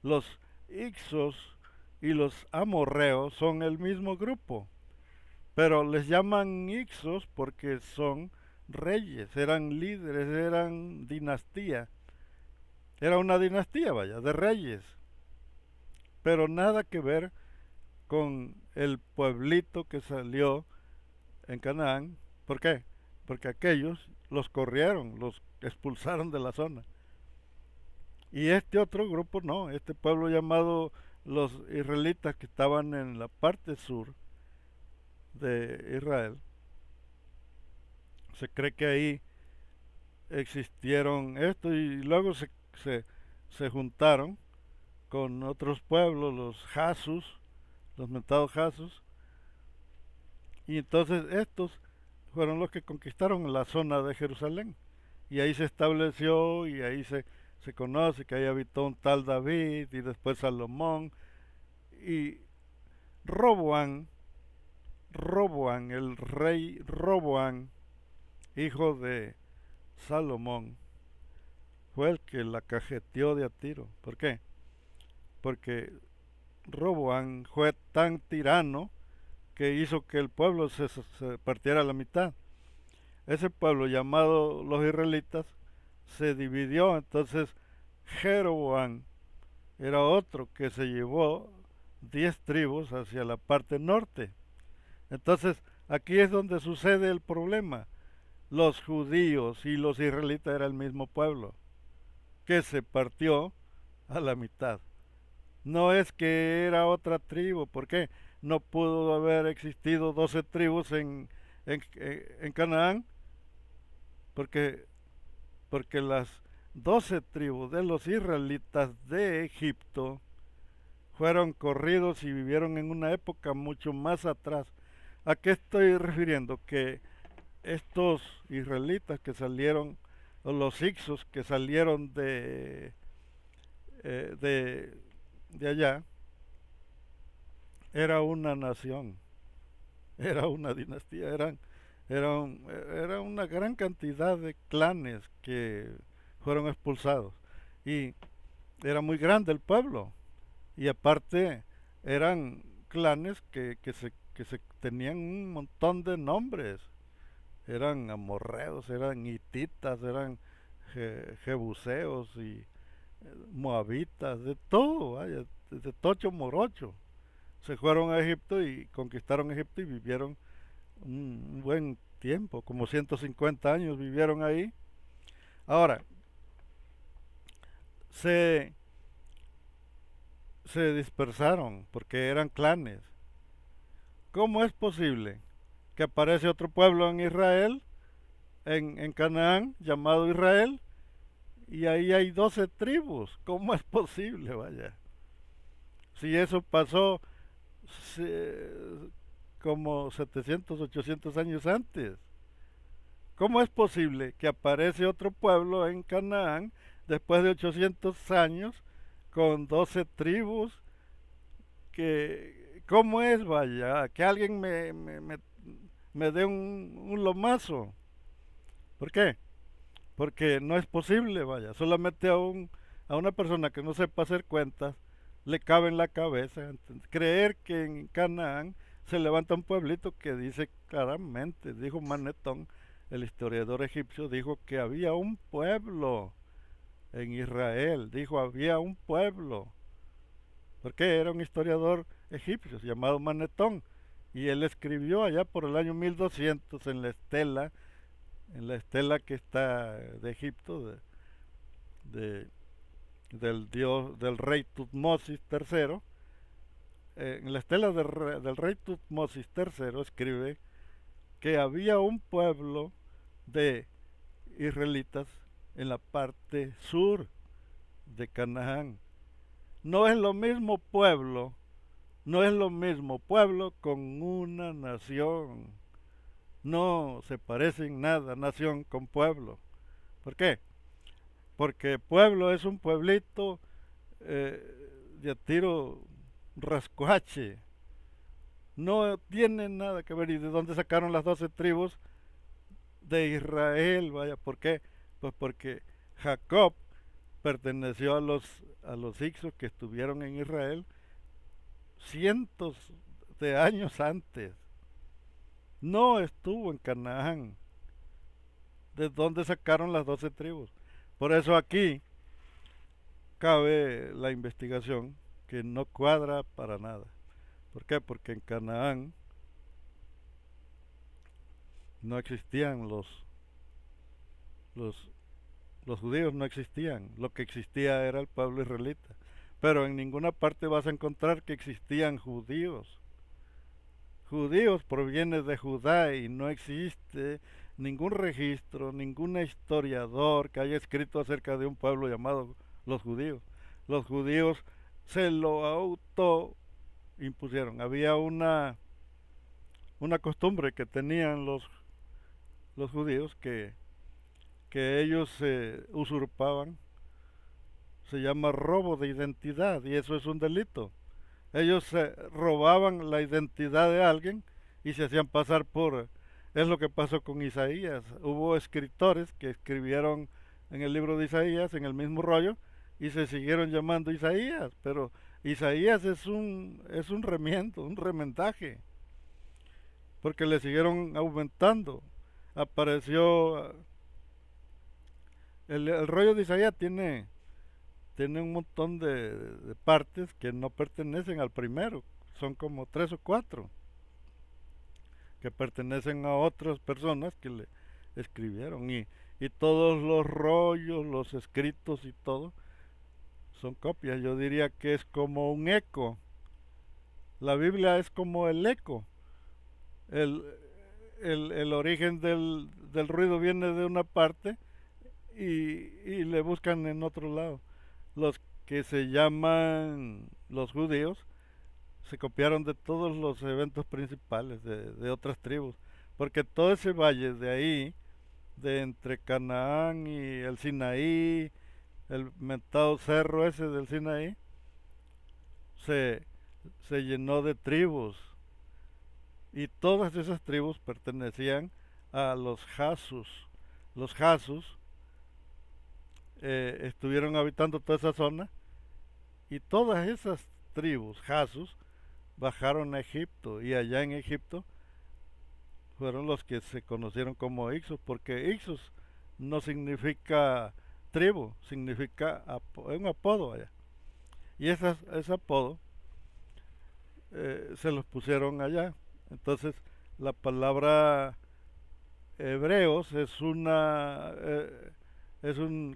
Los Ixos y los amorreos son el mismo grupo, pero les llaman Ixos porque son reyes, eran líderes, eran dinastía. Era una dinastía, vaya, de reyes, pero nada que ver con el pueblito que salió en Canaán. ¿Por qué? Porque aquellos los corrieron, los expulsaron de la zona. Y este otro grupo no, este pueblo llamado los israelitas que estaban en la parte sur de Israel, se cree que ahí existieron esto y luego se juntaron con otros pueblos, los Jasus, los mentados Jasus, y entonces estos fueron los que conquistaron la zona de Jerusalén. Y ahí se estableció y ahí se conoce que ahí habitó un tal David y después Salomón. Y Roboán, el rey Roboán, hijo de Salomón, fue el que la cajeteó de a tiro. ¿Por qué? Porque Roboán fue tan tirano que hizo que el pueblo se partiera a la mitad. Ese pueblo llamado los israelitas se dividió, entonces Jeroboam era otro que se llevó 10 tribus hacia la parte norte. Entonces aquí es donde sucede el problema. Los judíos y los israelitas era el mismo pueblo que se partió a la mitad. No es que era otra tribu, ¿por qué? No pudo haber existido 12 tribus en Canaán, porque, porque las 12 tribus de los israelitas de Egipto fueron corridos y vivieron en una época mucho más atrás. ¿A qué estoy refiriendo? Que estos israelitas que salieron, o los Ixos que salieron eh, de, de allá, era una nación, era una dinastía, era una gran cantidad de clanes que fueron expulsados. Y era muy grande el pueblo. Y aparte eran clanes que se tenían un montón de nombres. eran amorreos, eran hititas, eran jebuseos y moabitas, de todo, vaya, de tocho morocho. Se fueron a Egipto y conquistaron Egipto y vivieron un buen tiempo, como 150 años vivieron ahí. Ahora, se, se dispersaron porque eran clanes. ¿Cómo es posible que aparece otro pueblo en Israel, en Canaán, llamado Israel, y ahí hay 12 tribus? ¿Cómo es posible, vaya? Si eso pasó se- como 700, 800 años antes. ¿Cómo es posible que aparece otro pueblo en Canaán después de 800 años con 12 tribus? ¿Cómo es, vaya? Que alguien me dé un lomazo. ¿Por qué? Porque no es posible, vaya. Solamente a una persona que no sepa hacer cuentas le cabe en la cabeza creer que en Canaán se levanta un pueblito que dice claramente, dijo Manetón, el historiador egipcio, dijo que había un pueblo en Israel, dijo había un pueblo, porque era un historiador egipcio llamado Manetón, y él escribió allá por el año 1200 en la estela que está de Egipto, de, del dios, del rey Tutmosis III, en la estela del rey Tutmosis III escribe que había un pueblo de israelitas en la parte sur de Canaán. No es lo mismo pueblo, no es lo mismo pueblo con una nación. No se parece en nada nación con pueblo. ¿Por qué? Porque pueblo es un pueblito de tiro rascuache. No tiene nada que ver. ¿Y de dónde sacaron las 12 tribus de Israel? Vaya, ¿por qué? Pues porque Jacob perteneció a los hicsos que estuvieron en Israel cientos de años antes. No estuvo en Canaán. ¿De dónde sacaron las 12 tribus? Por eso aquí cabe la investigación que no cuadra para nada. ¿Por qué? Porque en Canaán no existían los, los judíos, no existían. Lo que existía era el pueblo israelita. Pero en ninguna parte vas a encontrar que existían judíos. Judíos proviene de Judá y no existe ningún registro, ningún historiador que haya escrito acerca de un pueblo llamado los judíos. Los judíos se lo auto impusieron. Había una costumbre que tenían los judíos que ellos usurpaban, se llama robo de identidad y eso es un delito. Ellos robaban la identidad de alguien y se hacían pasar por... Es lo que pasó con Isaías. Hubo escritores que escribieron en el libro de Isaías, en el mismo rollo, y se siguieron llamando Isaías, pero Isaías es un remiendo, un remendaje, porque le siguieron aumentando. Apareció... el rollo de Isaías tiene un montón de partes que no pertenecen al primero, son como tres o cuatro que pertenecen a otras personas que le escribieron y todos los rollos, los escritos y todo son copias. Yo diría que es como un eco. La Biblia es como el eco. El, el origen del ruido viene de una parte y le buscan en otro lado. Los que se llaman los judíos se copiaron de todos los eventos principales de otras tribus, porque todo ese valle de ahí, de entre Canaán y el Sinaí, el mentado cerro ese del Sinaí, se, se llenó de tribus, y todas esas tribus pertenecían a los Jasus. Los Jasus estuvieron habitando toda esa zona, y todas esas tribus, Jasus, bajaron a Egipto, y allá en Egipto fueron los que se conocieron como Ixos, porque Ixos no significa tribu, significa es un apodo allá. Y ese apodo se los pusieron allá. Entonces, la palabra hebreos es un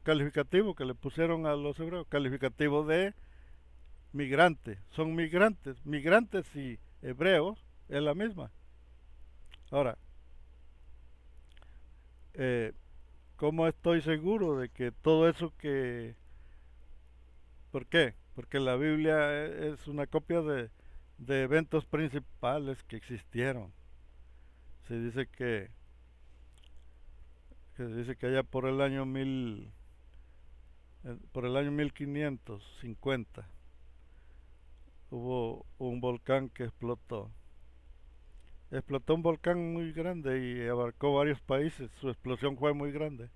calificativo que le pusieron a los hebreos, calificativo de migrante. Son migrantes, migrantes y hebreos es la misma. Ahora, eh, ¿cómo estoy seguro de que todo eso que... ¿Por qué? Porque la Biblia es una copia de eventos principales que existieron. Se dice que se dice que allá por el año 1550 hubo un volcán que explotó. Explotó un volcán muy grande y abarcó varios países. Su explosión fue muy grande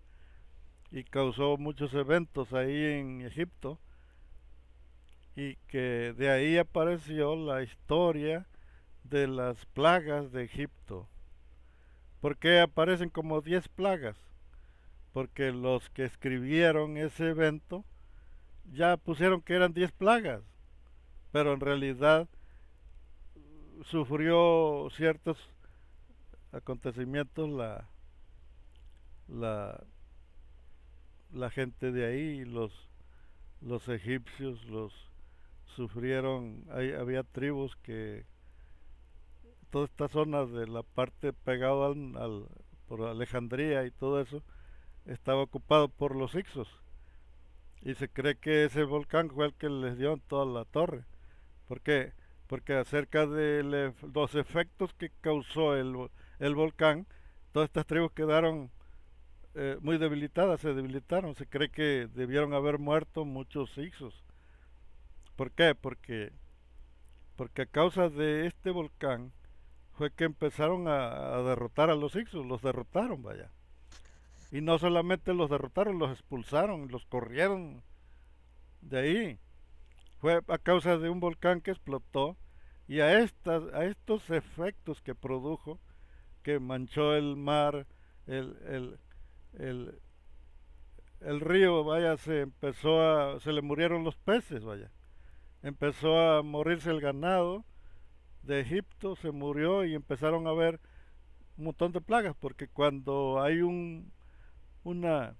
y causó muchos eventos ahí en Egipto, y que de ahí apareció la historia de las plagas de Egipto. ¿Por qué aparecen como 10 plagas? Porque los que escribieron ese evento ya pusieron que eran 10 plagas, pero en realidad sufrió ciertos acontecimientos la, la gente de ahí, los egipcios los sufrieron. Había tribus que toda esta zona de la parte pegada por Alejandría y todo eso estaba ocupado por los Ixos, y se cree que ese volcán fue el que les dio en toda la torre. ¿Por qué? Porque acerca de los efectos que causó el volcán, todas estas tribus quedaron muy debilitadas, se debilitaron. Se cree que debieron haber muerto muchos Ixos. ¿Por qué? Porque a causa de este volcán fue que empezaron a derrotar a los Ixos, los derrotaron, vaya. Y no solamente los derrotaron, los expulsaron, los corrieron de ahí. Fue a causa de un volcán que explotó, y a estos efectos que produjo, que manchó el mar, el, el, el, el río, vaya, se le murieron los peces, vaya. Empezó a morirse el ganado de Egipto, se murió, y empezaron a haber un montón de plagas, porque cuando hay una,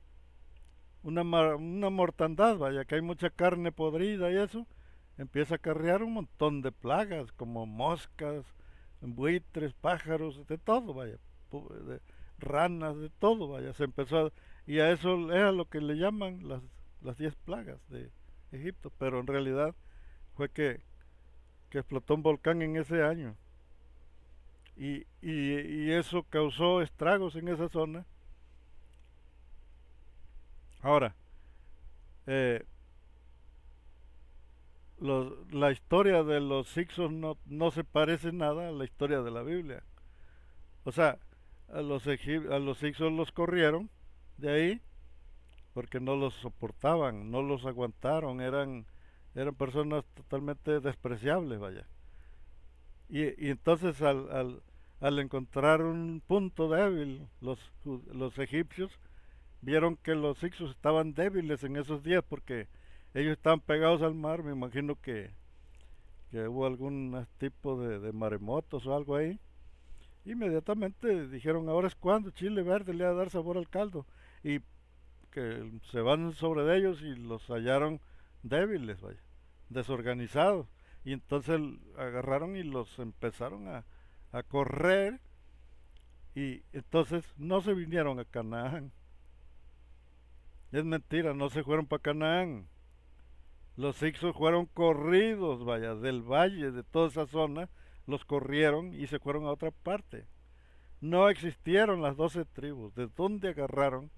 una mortandad, vaya, que hay mucha carne podrida y eso, empieza a acarrear un montón de plagas, como moscas, buitres, pájaros, de todo, vaya, de ranas, de todo, vaya, y a eso era lo que le llaman las 10 plagas de Egipto, pero en realidad fue que explotó un volcán en ese año, y eso causó estragos en esa zona. Ahora, eh, la historia de los Hicsos no se parece nada a la historia de la Biblia. O sea, a los Hicsos los corrieron de ahí porque no los soportaban, no los aguantaron, eran personas totalmente despreciables, vaya. Y entonces al encontrar un punto débil, los egipcios vieron que los Hicsos estaban débiles en esos días porque ellos estaban pegados al mar. Me imagino que hubo algún tipo de maremotos o algo ahí. Inmediatamente dijeron, ahora es cuando chile verde le va a dar sabor al caldo. Y que se van sobre de ellos y los hallaron débiles, vaya, desorganizados. Y entonces agarraron y los empezaron a correr, y entonces no se vinieron a Canaán. Es mentira, no se fueron para Canaán. Los Hicsos fueron corridos, vaya, del valle, de toda esa zona, los corrieron y se fueron a otra parte. No existieron las 12 tribus. ¿De dónde agarraron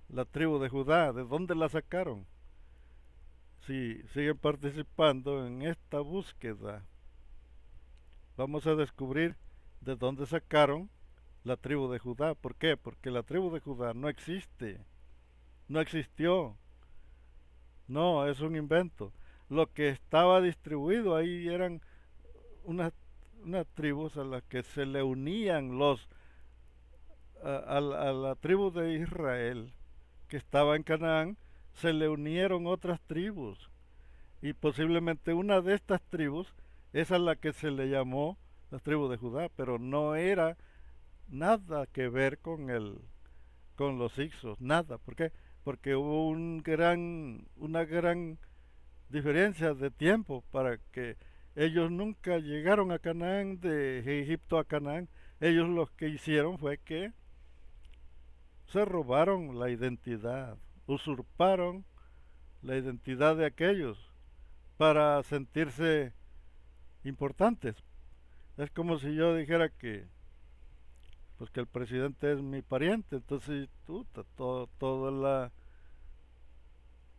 la tribu de Judá? ¿De dónde la sacaron? Si siguen participando en esta búsqueda, vamos a descubrir de dónde sacaron la tribu de Judá. ¿Por qué? Porque la tribu de Judá no existe, no existió. No, es un invento. Lo que estaba distribuido ahí eran unas, unas tribus a las que se le unían a la tribu de Israel que estaba en Canaán, se le unieron otras tribus y posiblemente una de estas tribus es a la que se le llamó la tribu de Judá, pero no era nada que ver con los Hicsos, nada. ¿Por qué? Porque hubo una gran diferencia de tiempo para que ellos nunca llegaron a Canaán, de Egipto a Canaán. Ellos lo que hicieron fue que se robaron la identidad, usurparon la identidad de aquellos para sentirse importantes. Es como si yo dijera que pues que el presidente es mi pariente, entonces todos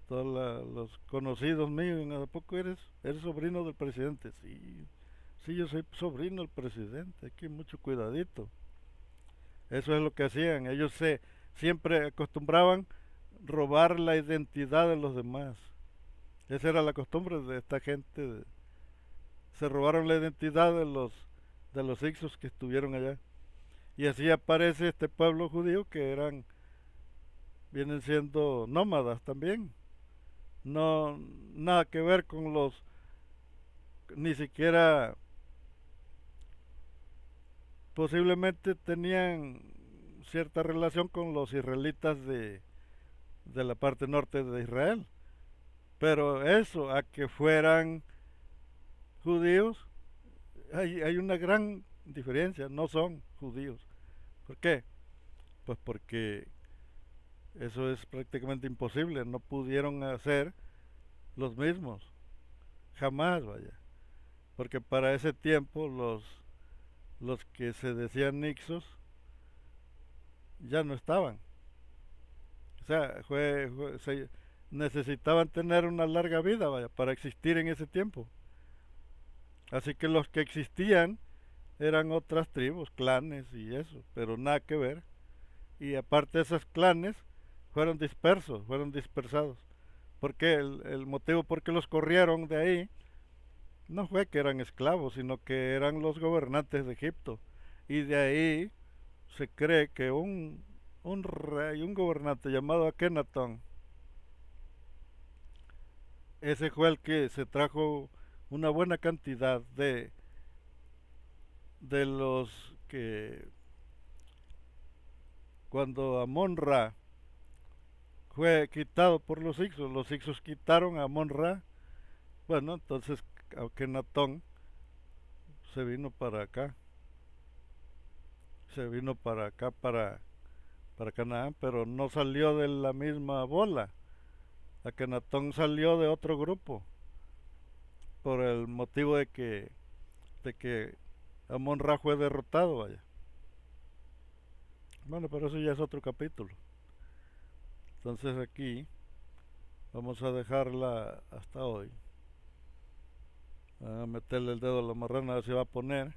los conocidos míos, ¿a poco eres sobrino del presidente? Sí, sí, yo soy sobrino del presidente, aquí mucho cuidadito. Eso es lo que hacían, siempre acostumbraban robar la identidad de los demás. Esa era la costumbre de esta gente. Se robaron la identidad de los hicsos que estuvieron allá. Y así aparece este pueblo judío que vienen siendo nómadas también. No, nada que ver con ni siquiera posiblemente tenían cierta relación con los israelitas de la parte norte de Israel. Pero eso, a que fueran judíos, hay una gran diferencia, no son judíos. ¿Por qué? Pues porque eso es prácticamente imposible, no pudieron hacer los mismos, jamás vaya, porque para ese tiempo los que se decían nixos ya no estaban, o sea, necesitaban tener una larga vida vaya, para existir en ese tiempo, así que los que existían eran otras tribus, clanes y eso, pero nada que ver, y aparte esos clanes fueron dispersados. Porque el motivo por qué los corrieron de ahí no fue que eran esclavos, sino que eran los gobernantes de Egipto. Y de ahí se cree que un rey, un gobernante llamado Akenatón, ese fue el que se trajo una buena cantidad de los que cuando Amon-Ra fue quitado por los Hicsos quitaron a Amon-Ra, bueno, entonces Akenatón se vino para acá, se vino para acá, para Canaán, pero no salió de la misma bola. Akenatón salió de otro grupo, por el motivo de que Amon-Ra fue derrotado, vaya. Bueno, pero eso ya es otro capítulo. Entonces aquí vamos a dejarla hasta hoy. A meterle el dedo a la marrana a ver si va a poner.